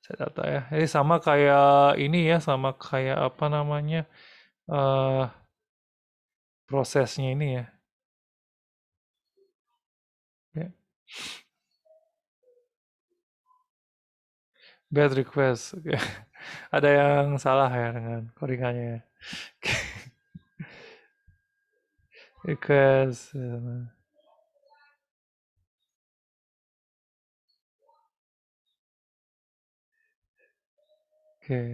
saya data ya ini sama kayak ini ya sama kayak apa namanya eh prosesnya ini ya. Ya. Bad request. Oke. Ada yang salah ya dengan codingannya ya. Request. Oke,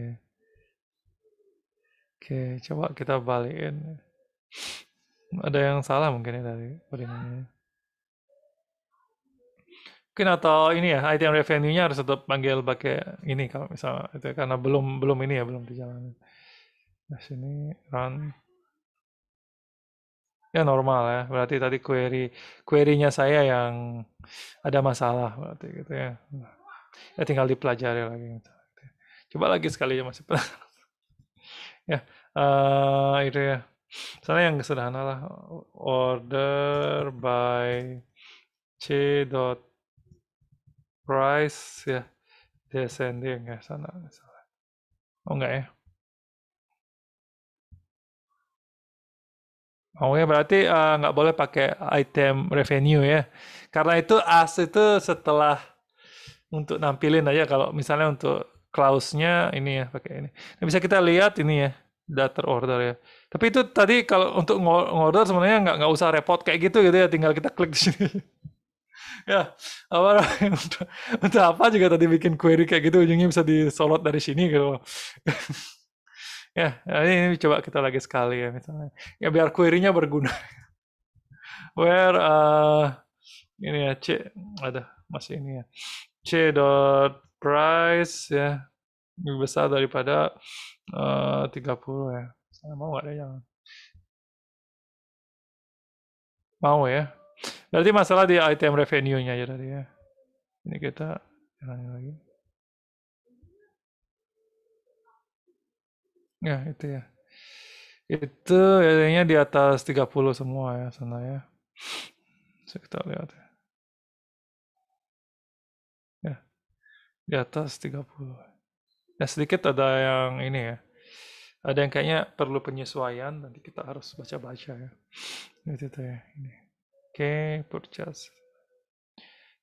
oke, coba kita balikin. Ada yang salah mungkin ya dari codingannya. Mungkin atau ini ya, item revenue-nya harus tetap panggil pakai ini kalau misalnya itu karena belum belum ini ya, belum dijalankan. Nah, sini run. Ya normal ya. Berarti tadi query-nya saya yang ada masalah berarti gitu ya. Ya tinggal dipelajari lagi gitu. Coba lagi sekali ya masih ya. Itu ya. Misalnya yang sederhana lah, order by c dot price ya, descending ya sana misalnya. Oh enggak ya? Oh ya berarti nggak boleh pakai item revenue ya. Karena itu as itu setelah untuk nampilin aja kalau misalnya untuk clause-nya ini ya pakai ini. Nah, bisa kita lihat ini ya data order ya. Tapi itu tadi kalau untuk ngorder sebenarnya nggak usah repot kayak gitu gitu ya, tinggal kita klik di sini. Ya, apa namanya, untuk apa juga tadi bikin query kayak gitu ujungnya bisa disorot dari sini gitu. Ya, ini coba kita lagi sekali ya misalnya. Ya biar query-nya berguna. Where ini ya C ada masih ini ya. C dot price ya lebih besar daripada 30 ya. Saya mau nggak ya jangan. Mau ya. Berarti masalah di item revenue-nya aja tadi ya. Ini kita jalan lagi. Ya, itu ya. Itu kayaknya di atas 30 semua ya sana ya. Bisa kita lihat ya. Ya, di atas 30. Ya sedikit ada yang ini ya. Ada yang kayaknya perlu penyesuaian, nanti kita harus baca-baca ya. Itu tuh ya. Ini. Oke, purchase.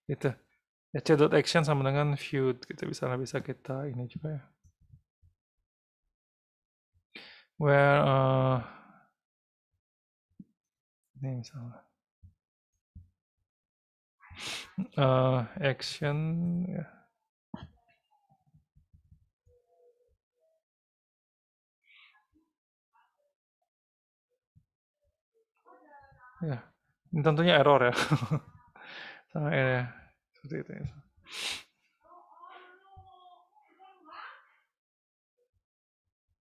Itu. Ya, C.action sama dengan viewed. Kita bisa kita ini juga ya. Where ini misalnya action ya. Ya, ini tentunya error ya. Sama ya. Seperti itu ya.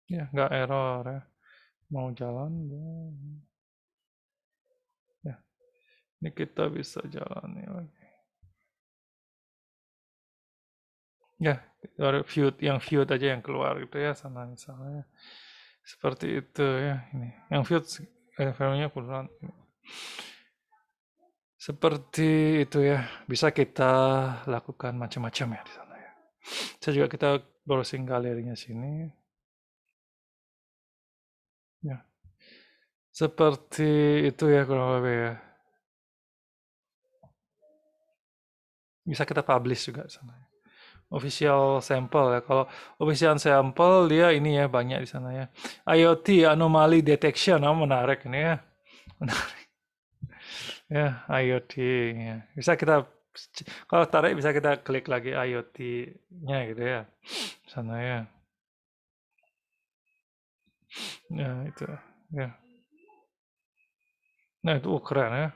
Ya, nggak error ya. Mau jalan ya. Ini kita bisa jalan ya lagi. Ya, dari viewed yang viewed aja yang keluar gitu ya sana misalnya. Seperti itu ya ini. Yang viewed value-nya kurang. Seperti itu ya. Bisa kita lakukan macam-macam ya di sana ya. Saya juga kita browsing galerinya sini. Ya. Seperti itu ya kurang lebih ya. Bisa kita publish juga di sana. Official sample ya. Kalau official sample dia ini ya banyak di sana ya. IoT anomaly detection, menarik ini ya. Menarik. Ya, IoT ya. Bisa kita kalau tarik bisa kita klik lagi IoT-nya gitu ya. Sana ya. Ya, itu. Ya. Nah, itu keren ya.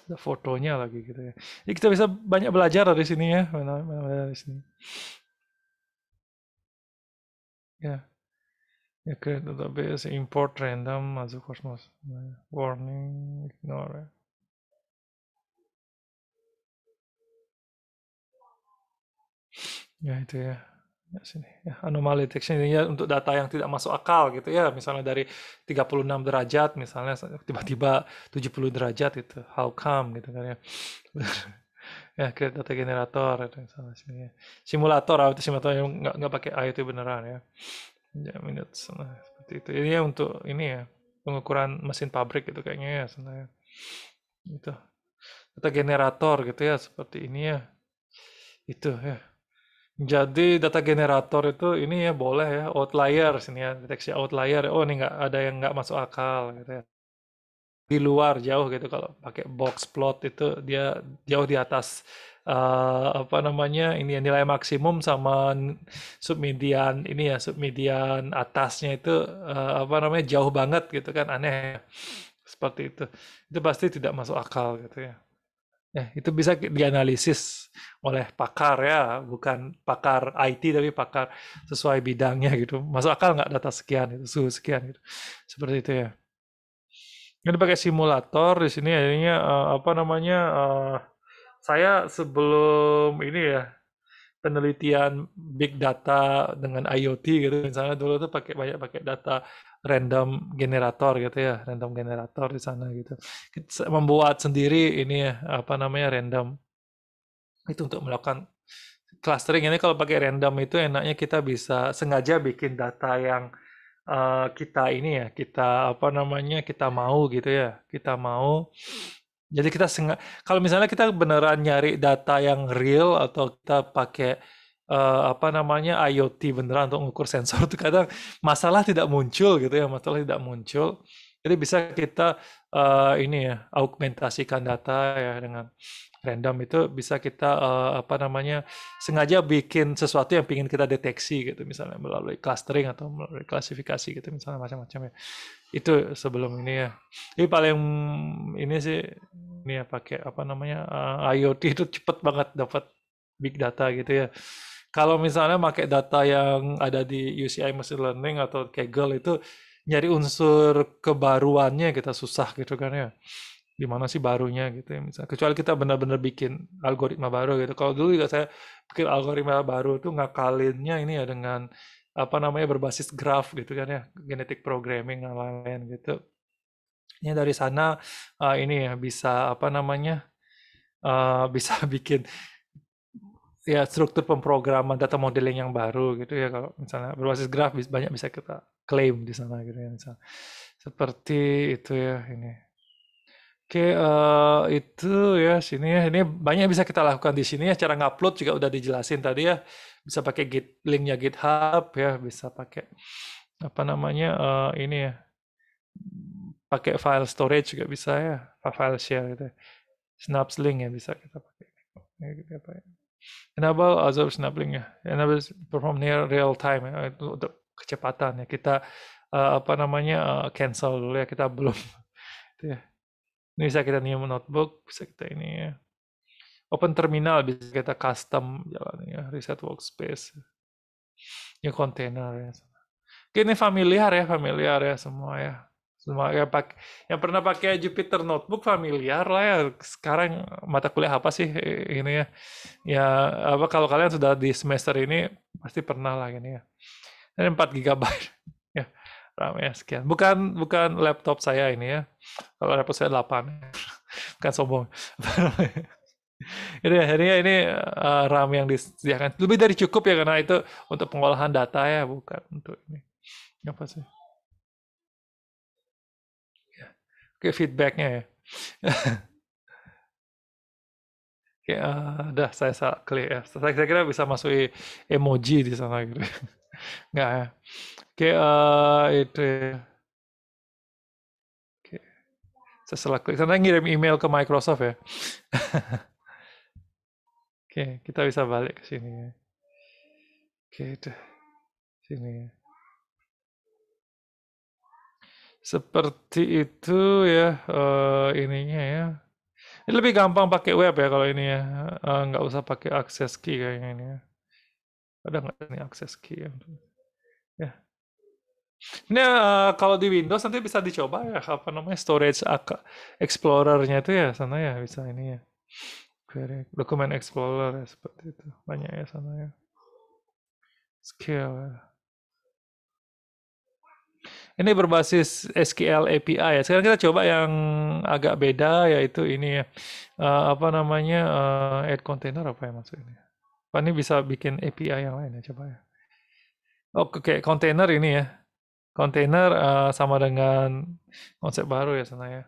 Ada fotonya lagi gitu ya. Jadi kita bisa banyak belajar dari sini ya. Dari sini. Ya. Ya, create database, import random, masuk Cosmos. Warning, ignore. Ya, itu ya. Ya, sini. Ya, anomaly detection ini ya untuk data yang tidak masuk akal gitu ya. Misalnya dari 36 derajat misalnya tiba-tiba 70 derajat itu. How come gitu kan ya. Ya, create data generator itu misalnya sini ya. Simulator, itu simulator yang nggak pakai IoT beneran ya. Ya, minutes. Nah, seperti itu. Ini ya untuk ini ya. Pengukuran mesin pabrik gitu kayaknya ya sebenarnya. Itu. Data generator gitu ya seperti ini ya. Itu ya. Jadi data generator itu ini ya boleh ya outlier sini ya deteksi outlier. Oh ini nggak ada yang nggak masuk akal gitu ya. Di luar jauh gitu kalau pakai box plot itu dia jauh di atas apa namanya ini ya, nilai maksimum sama submedian ini ya, submedian atasnya itu apa namanya jauh banget gitu kan, aneh ya. Seperti itu pasti tidak masuk akal gitu ya. Itu bisa dianalisis oleh pakar ya, bukan pakar IT tapi pakar sesuai bidangnya gitu. Masuk akal nggak data sekian itu, suhu sekian gitu. Seperti itu ya. Ini pakai simulator di sini akhirnya apa namanya saya sebelum ini ya penelitian big data dengan IoT gitu misalnya dulu tuh banyak pakai data random generator gitu ya, random generator di sana gitu. Kita membuat sendiri ini ya apa namanya random itu untuk melakukan clustering. Ini kalau pakai random itu enaknya kita bisa sengaja bikin data yang kita ini ya, kita apa namanya, kita mau gitu ya, kita mau. Jadi kita kalau misalnya kita beneran nyari data yang real atau kita pakai apa namanya IoT beneran untuk mengukur sensor itu kadang masalah tidak muncul gitu ya, masalah tidak muncul. Jadi bisa kita ini ya, augmentasikan data ya dengan random itu bisa kita apa namanya sengaja bikin sesuatu yang ingin kita deteksi gitu misalnya melalui clustering atau melalui klasifikasi gitu misalnya macam-macam ya itu sebelum ini ya ini paling ini sih ini ya pakai apa namanya IoT itu cepet banget dapat big data gitu ya kalau misalnya pakai data yang ada di UCI machine learning atau Kaggle itu nyari unsur kebaruannya kita susah gitu kan ya di mana sih barunya gitu ya misalnya kecuali kita benar-benar bikin algoritma baru gitu kalau dulu juga saya bikin algoritma baru tuh ngakalinnya ini ya dengan apa namanya berbasis graph gitu kan ya genetic programming dan lain-lain gitu ini dari sana ini ya bisa apa namanya bisa bikin ya struktur pemrograman data modeling yang baru gitu ya kalau misalnya berbasis graph banyak bisa kita klaim di sana gitu ya misalnya seperti itu ya ini. Oke, itu ya sini ya. Ini banyak yang bisa kita lakukan di sini ya. Cara ngupload juga udah dijelasin tadi ya. Bisa pakai linknya GitHub ya. Bisa pakai apa namanya ini ya. Pakai file storage juga bisa ya. File share gitu. Snaps link ya bisa kita pakai. Ya, gitu apa ya. Enable other snap link ya. Enable perform near real time ya. Itu untuk kecepatan ya. Kita apa namanya cancel dulu ya. Kita belum. Itu ya. Ini bisa kita new notebook, bisa kita ini ya. Open terminal bisa kita custom jalan ya, reset workspace, ya kontainer ya. Ini familiar ya semua ya. Semua ya yang pernah pakai Jupyter Notebook familiar lah ya. Sekarang mata kuliah apa sih ini ya? Ya apa kalau kalian sudah di semester ini pasti pernah lah ini ya. Ini 4 GB ya. RAM ya sekian. Bukan bukan laptop saya ini ya. Kalau laptop saya 8. Bukan sombong. Ini akhirnya ini RAM yang disediakan lebih dari cukup ya karena itu untuk pengolahan data ya bukan untuk ini apa sih? Ya. Oke feedbacknya ya. Oke, udah saya salah klik ya. Saya kira bisa masuk emoji di sana gitu. Nggak ya. Oke, itu ya. Oke. Saya salah klik. Saya ngirim email ke Microsoft ya. Oke, kita bisa balik ke sini ya. Oke, itu sini ya. Seperti itu ya ininya ya. Ini lebih gampang pakai web ya kalau ini ya. Nggak usah pakai access key kayaknya ini ya. Ada nggak ini access key ya? Ya. Ini kalau di Windows nanti bisa dicoba ya apa namanya storage Explorer-nya itu ya sana ya bisa ini ya. Query dokumen Explorer ya seperti itu. Banyak ya sana ya. Scale ya. Ini berbasis SQL API ya. Sekarang kita coba yang agak beda yaitu ini ya. Apa namanya add container apa ya maksudnya? Pak ini bisa bikin API yang lain ya coba ya. Oh, kayak kontainer ini ya. Kontainer sama dengan konsep baru ya sana ya.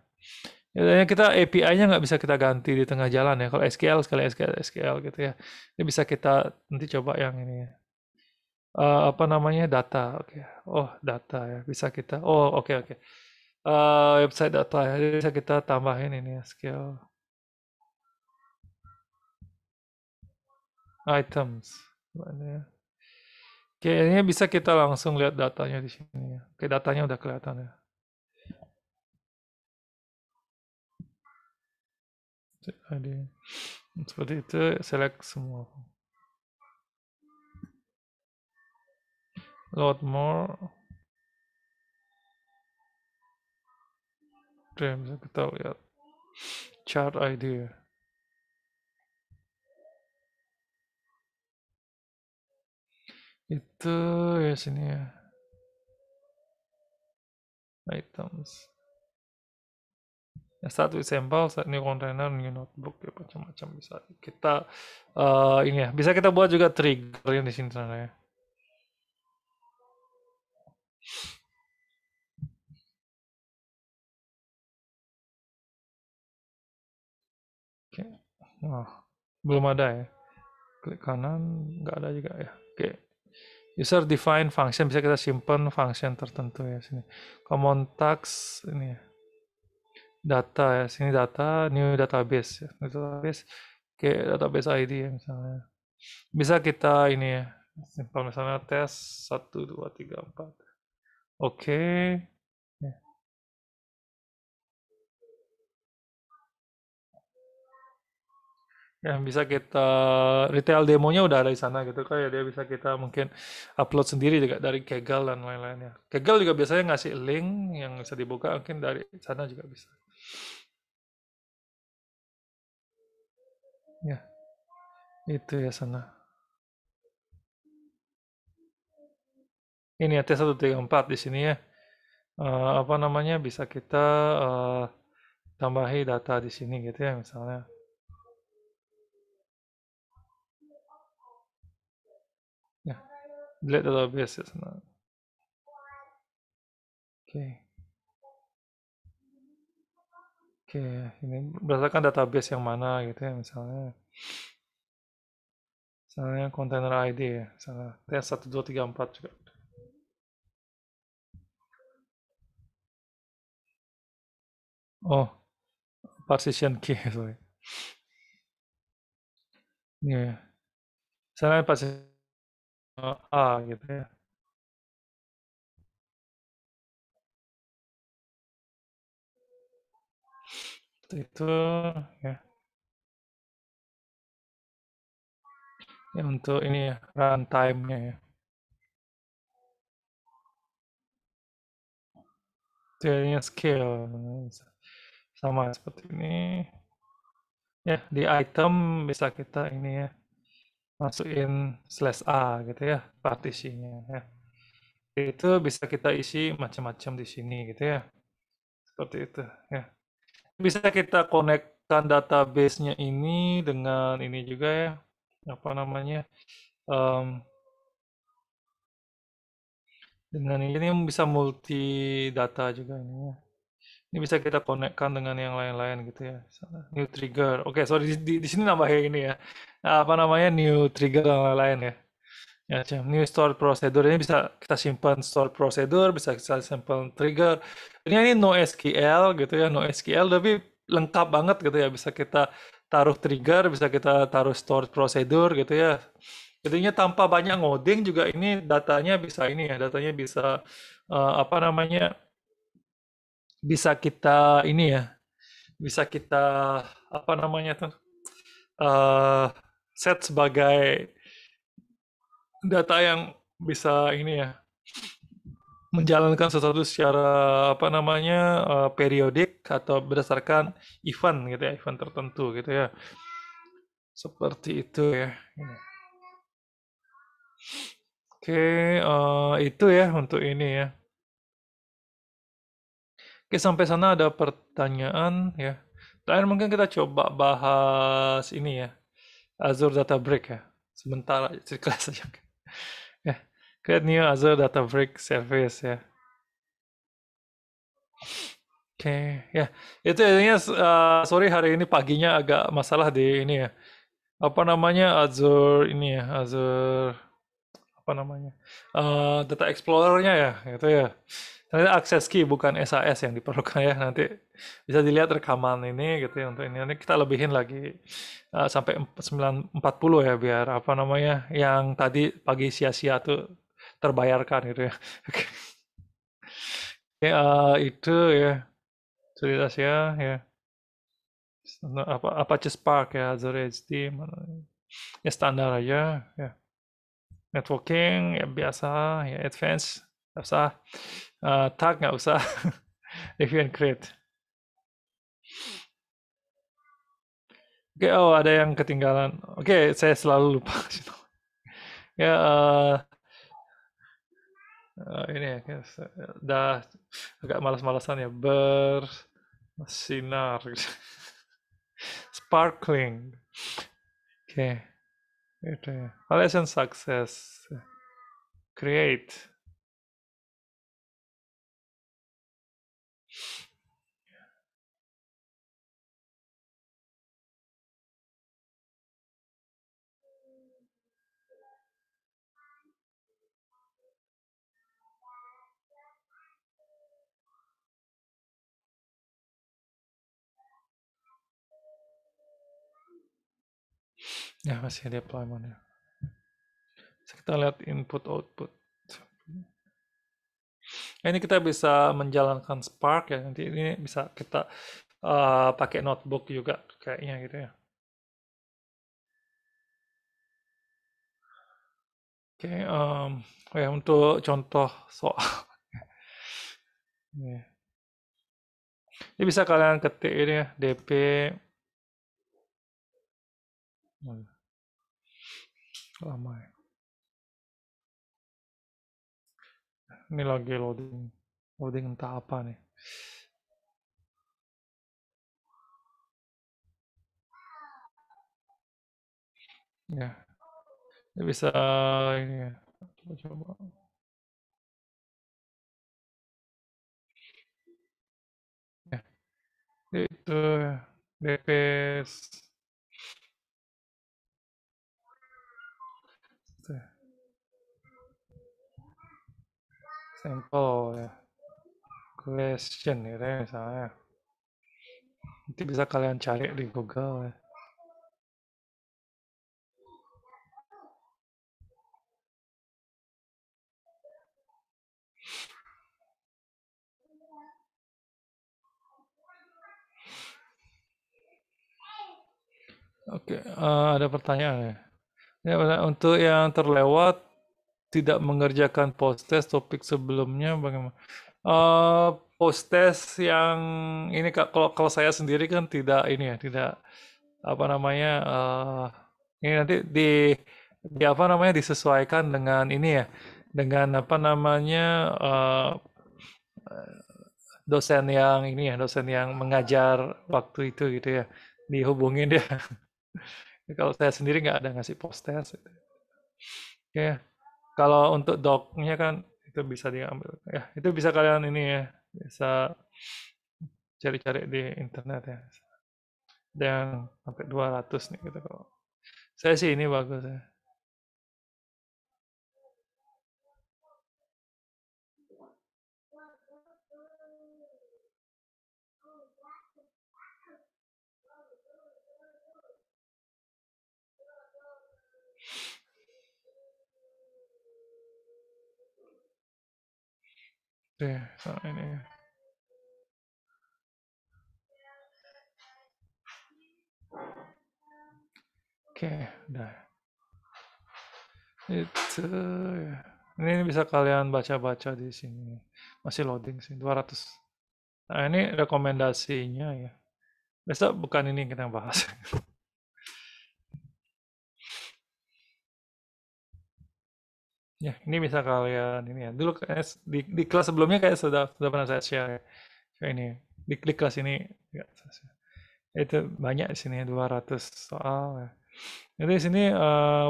Ya, kita API-nya nggak bisa kita ganti di tengah jalan ya. Kalau SQL sekali SQL gitu ya. Ini bisa kita nanti coba yang ini ya. Apa namanya data. Oke. Oh data ya. Bisa kita. Oh oke. Website data ya. Jadi bisa kita tambahin ini ya. SQL. items. Mana ya? Kayaknya bisa kita langsung lihat datanya di sini ya. Oke, datanya udah kelihatan ya. Ada seperti itu, select semua. Load more. Oke, bisa kita lihat chart ID ya. Itu ya sini ya. Items. Ya, start with sample, start new container, new notebook, ya macam-macam bisa. Kita ini ya, bisa kita buat juga trigger yang di sini sana ya. Oke. Nah, belum ada ya. Klik kanan, nggak ada juga ya. Oke. User define function, bisa kita simpan function tertentu ya sini. Common tags ini ya. Data ya, sini data, new database ya. New database, kayak database ID ya misalnya. Bisa kita ini ya, simpan misalnya tes 1, 2, 3, 4. Oke. Ya. Yang bisa kita retail demonya udah ada di sana gitu kan ya, dia bisa kita mungkin upload sendiri juga dari Kaggle dan lain-lainnya. Kaggle juga biasanya ngasih link yang bisa dibuka, mungkin dari sana juga bisa. Ya, itu ya sana. Ini ya T134 di sini ya. Apa namanya, bisa kita eh, tambahi data di sini gitu ya misalnya. Ya, delete database ya sana. Oke. Oke, ini berdasarkan database yang mana gitu ya misalnya. Misalnya container ID ya, misalnya T1234 juga. Oh, partition key, sorry. Ini ya. Misalnya partition A gitu ya. Itu ya. Ya untuk ini ya, runtime-nya ya. Jadinya scale sama seperti ini. Ya, di item bisa kita ini ya, masukin slash A gitu ya, partisinya ya. Itu bisa kita isi macam-macam di sini gitu ya. Seperti itu ya. Bisa kita konekkan database-nya ini dengan ini juga ya. Apa namanya? em, dengan ini bisa multi data juga ini ya. Ini bisa kita konekkan dengan yang lain-lain gitu ya. New trigger. Oke, sorry di sini nambahin ini ya. Apa namanya? New trigger dan lain-lain ya. Ya, macam new store procedure ini bisa kita simpan store procedure, bisa kita simpan trigger. Ini NoSQL gitu ya, NoSQL tapi lengkap banget gitu ya. Bisa kita taruh trigger, bisa kita taruh store procedure gitu ya. Jadinya tanpa banyak ngoding juga ini datanya bisa ini ya, datanya bisa apa namanya? Bisa kita ini ya, bisa kita apa namanya tuh? eh set sebagai data yang bisa ini ya, menjalankan sesuatu secara apa namanya periodik atau berdasarkan event gitu ya, event tertentu gitu ya, seperti itu ya. Oke, itu ya untuk ini ya. Oke, sampai sana ada pertanyaan ya. Terakhir mungkin kita coba bahas ini ya, Azure Data Break ya. Sebentar aja, sekelas saja. Ya, create new Azure Data Break service ya. Oke, ya. Itu intinya sorry hari ini paginya agak masalah di ini ya. Apa namanya Azure ini ya, Azure apa namanya? Data Explorer-nya ya, gitu ya. Nanti akses key bukan SAS yang diperlukan ya. Nanti bisa dilihat rekaman ini gitu ya untuk ini. Nanti kita lebihin lagi sampai 9:40 ya biar apa namanya yang tadi pagi sia-sia tuh terbayarkan gitu ya. Oke, Oke, itu ya cerita saya ya. Apa Apache Spark ya, Azure HD, ya standar aja ya. Networking ya biasa ya, advance nggak usah. Tag nggak usah. Review and create. Oke, oh ada yang ketinggalan. Oke, saya selalu lupa. Ya, ini ya, udah agak malas-malasan ya bersinar, sparkling. Oke, itu ya. Validation success, create. Ya masih deployment ya. Kita lihat input output. Ini kita bisa menjalankan Spark ya. Nanti ini bisa kita pakai notebook juga kayaknya gitu ya. Oke, oh ya untuk contoh soal. Ini bisa kalian ketik ini ya, DP. Lama ya. Ini lagi loading. Loading entah apa nih. Ya, ini bisa ini ya. Coba-coba. Ya, itu ya. DP sampel ya. Question gitu ya misalnya. Nanti bisa kalian cari di Google ya. Oke, ada pertanyaan ya. Ya, untuk yang terlewat tidak mengerjakan post test topik sebelumnya bagaimana? Post test yang ini Kak, kalau saya sendiri kan tidak ini ya, tidak apa namanya ini nanti di apa namanya disesuaikan dengan ini ya, dengan apa namanya dosen yang ini ya, dosen yang mengajar waktu itu gitu ya, dihubungin dia. Kalau saya sendiri nggak ada ngasih post test. Ya, kalau untuk doc-nya kan itu bisa diambil. Ya, itu bisa kalian ini ya, bisa cari-cari di internet ya. Dan sampai 200 nih gitu kalau. Saya sih ini bagus ya. Oke, nah ini. Oke, udah. Itu ya. Ini bisa kalian baca-baca di sini. Masih loading sih 200. Nah, ini rekomendasinya ya. Besok bukan ini yang kita bahas. Ya, ini bisa kalian ini ya. Dulu kayak di kelas sebelumnya kayak sudah pernah saya share ya. Kayak ini di kelas ini ya, itu banyak di sini 200 soal ya. Jadi di sini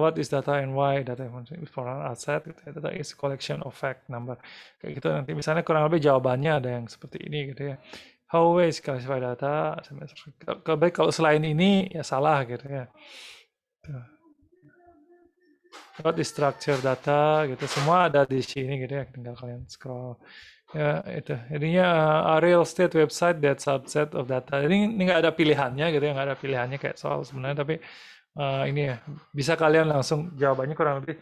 what is data and why data is for an asset gitu ya. Data is collection of fact number kayak gitu nanti misalnya kurang lebih jawabannya ada yang seperti ini gitu ya. How ways classify data? Kalau selain ini ya salah gitu ya. What is structure data gitu semua ada di sini gitu ya tinggal kalian scroll Ya, itu. Jadinya a real estate website that subset of data. Ini nggak ada pilihannya gitu ya, nggak ada pilihannya kayak soal sebenarnya, tapi ini ya bisa kalian langsung jawabannya kurang lebih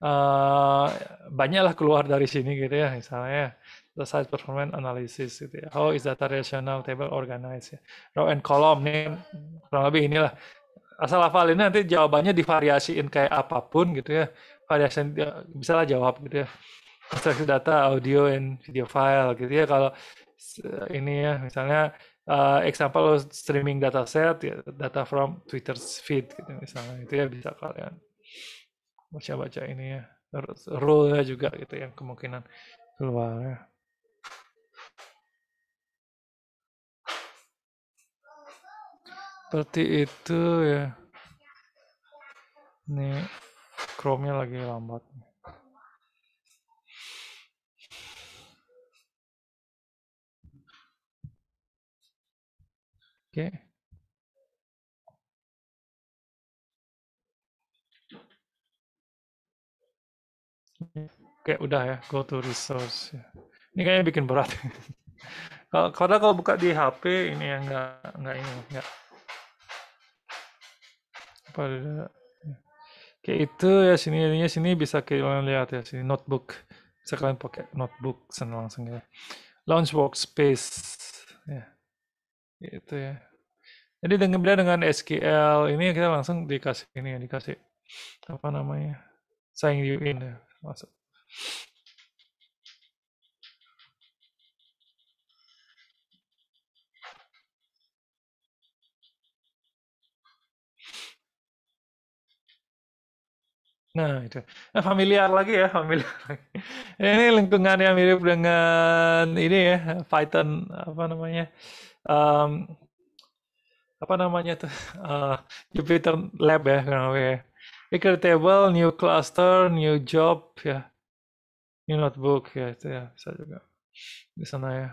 uh, banyaklah keluar dari sini gitu ya, misalnya the site performance analysis gitu ya. How is data relational table organized ya. Row and column nih kurang lebih inilah. Asal hafal ini nanti jawabannya divariasiin kayak apapun gitu ya. Variasi bisa lah jawab gitu ya. Structure data, audio, and video file gitu ya. Kalau ini ya, misalnya example streaming data set, ya, data from Twitter's feed gitu misalnya. Itu ya bisa kalian baca-baca ini ya. Terus rule-nya juga gitu yang kemungkinan keluar ya. Seperti itu ya. Ini Chrome-nya lagi lambat. Oke. Oke, udah ya. Go to resource. Ya. Ini kayaknya bikin berat. Kalau buka di HP ini ya nggak ini nggak pada kayak itu ya sini bisa kalian lihat ya sini notebook bisa kalian pakai notebook langsung ya launch workspace ya itu ya jadi dengan SQL ini kita langsung dikasih ini ya dikasih apa namanya sign you in ya masuk. Nah, itu. Nah, familiar lagi ya, familiar lagi. Ini lingkungan yang mirip dengan ini ya, Python apa namanya? Em, apa namanya tuh? Jupyter Lab ya, kurang lebih ya. Create table, new cluster, new job ya, new notebook ya itu ya bisa juga di sana ya.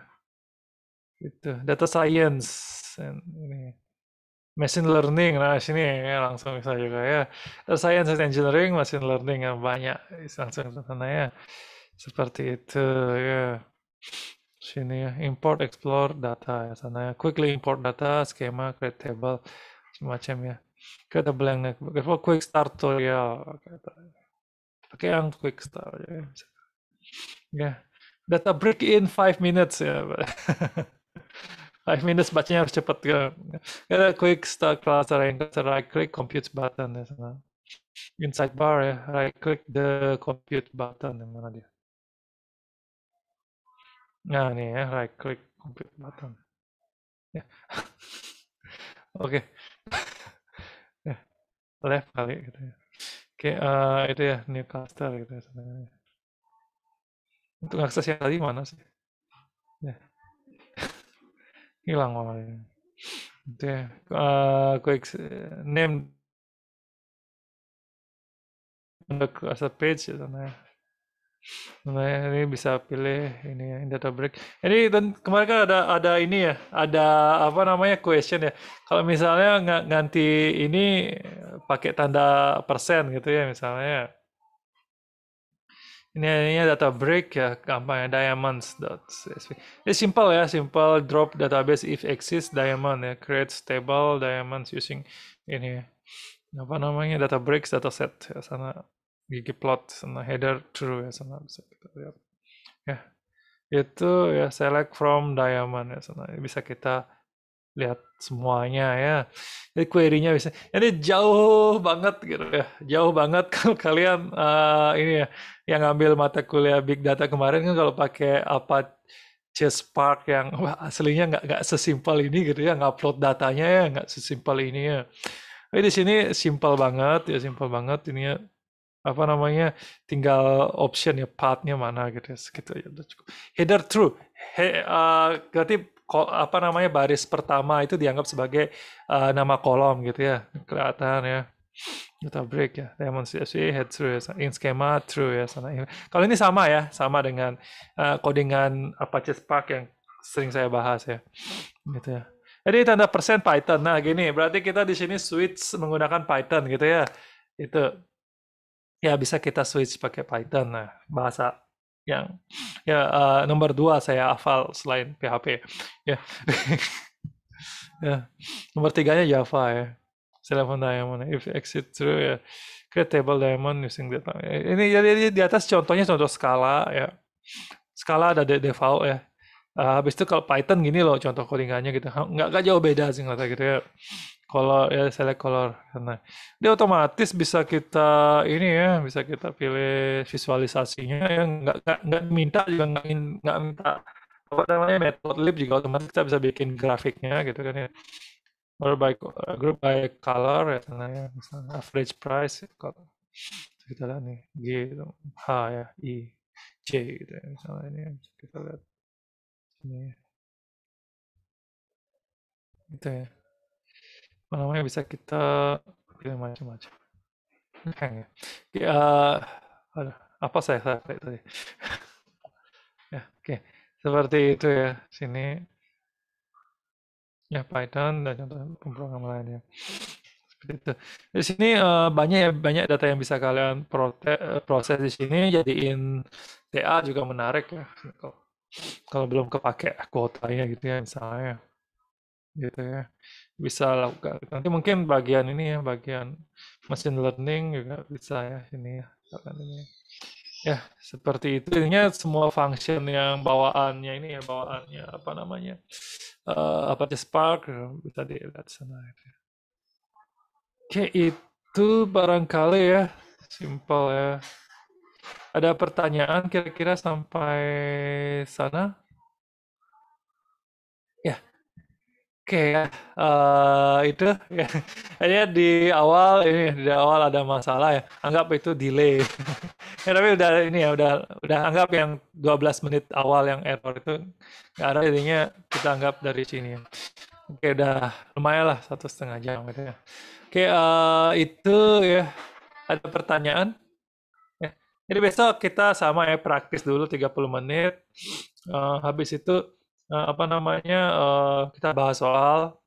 Itu data science and ini machine learning. Nah, sini ya langsung bisa juga ya. Data science and engineering, machine learning yang banyak langsung ke sana ya. Seperti itu ya. Sini ya, import, explore data ya sana ya. Quickly import data, schema, create table, semacam ya. Create a blank network, quick start tutorial. Pakai yang quick start ya. Ya. Data break in 5 minutes ya. 5 minutes bacanya harus cepat ya. Ada quick start clustering, right click compute button ya sana. Inside bar ya, right click the compute button yang mana dia? Nah, nih ya, right click compute button. Ya. Oke. Ya, left kali gitu ya. Oke, itu ya new cluster gitu ya sebenarnya. Untuk akses yang tadi mana sih? Ya, hilang malah. Itu ya. Quick name the cluster page ya sana ya. Nah, ini bisa pilih ini ya, data break. Ini dan kemarin kan ada ini ya, ada apa namanya question ya. Kalau misalnya nggak ganti ini pakai tanda persen gitu ya misalnya. Ini data break ya, gampang ya, diamonds.csv. Ini simple ya, simple drop database if exists diamond ya, create stable diamonds using ini apa namanya data breaks dataset ya sana ggplot sana header true ya sana bisa kita lihat ya itu ya select from diamond ya sana bisa kita lihat semuanya ya. Jadi query-nya bisa. Ini jauh banget gitu ya. Jauh banget kalau kalian ini ya yang ngambil mata kuliah Big Data kemarin kan kalau pakai apa Spark yang wah, aslinya nggak sesimpel ini gitu ya, ngupload datanya ya nggak sesimpel ini ya. Tapi di sini simpel banget ya, simpel banget ini ya apa namanya tinggal option ya path-nya mana gitu ya segitu ya udah cukup header true berarti apa namanya baris pertama itu dianggap sebagai nama kolom gitu ya kelihatan ya data break ya demonstrasi head true ya in schema true ya sana kalau ini sama ya sama dengan codingan Apache Spark yang sering saya bahas ya gitu ya jadi tanda persen Python nah gini berarti kita di sini switch menggunakan Python gitu ya itu ya bisa kita switch pakai Python. Nah, bahasa yang ya nomor 2 saya hafal selain PHP ya. Ya, nomor 3-nya Java ya. Telephone diamond, if exit through ya. Create table diamond using data. Ini jadi di atas contohnya contoh skala ya. Skala ada default ya. Habis itu kalau Python gini loh contoh codingannya gitu. Nggak jauh beda sih nggak gitu ya. Color ya select color. Nah, dia otomatis bisa kita ini ya, bisa kita pilih visualisasinya ya. Nggak minta juga nggak minta apa namanya matplotlib juga otomatis kita bisa bikin grafiknya gitu kan ya. Or by group by color ya, ya misalnya average price kalau kita lihat nih G gitu, H ya, I, J gitu ya misalnya ini kita lihat ini gitu ya. Apa namanya bisa kita pilih macam-macam. Hang ya. Aduh, apa saya tadi? Ya, oke. Seperti itu ya. Sini ya Python dan contoh pemrograman lainnya. Seperti itu. Di sini banyak data yang bisa kalian proses di sini jadiin TA juga menarik ya. Kalau belum kepake kuotanya gitu ya misalnya gitu ya. Bisa lakukan. Nanti mungkin bagian ini ya, bagian machine learning juga bisa ya ini ya. Ini. Ya, seperti itu. Intinya semua function yang bawaannya ini ya, bawaannya apa namanya? Apache Spark bisa dilihat sana. Oke, itu barangkali ya, simpel ya. Ada pertanyaan kira-kira sampai sana? Ya, oke ya. Itu ya. Ini di awal ada masalah ya. Anggap itu delay. Ya, tapi udah ini ya, udah anggap yang 12 menit awal yang error itu nggak ada, jadinya kita anggap dari sini ya. Oke, udah lumayan lah 1,5 jam gitu ya. Oke, itu ya. Ada pertanyaan? Ya. Jadi besok kita sama ya praktis dulu 30 menit. Habis itu apa namanya kita bahas soal.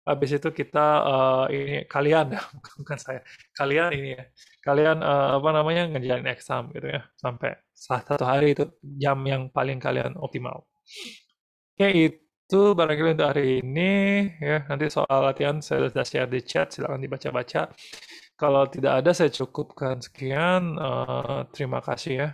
Habis itu kita ini kalian bukan saya. Kalian ini ya. Kalian apa namanya ngerjain exam gitu ya sampai 1 hari itu jam yang paling kalian optimal. Oke, itu barangkali untuk hari ini ya. Nanti soal latihan saya sudah share di chat, silakan dibaca-baca. Kalau tidak ada saya cukupkan sekian. Terima kasih ya.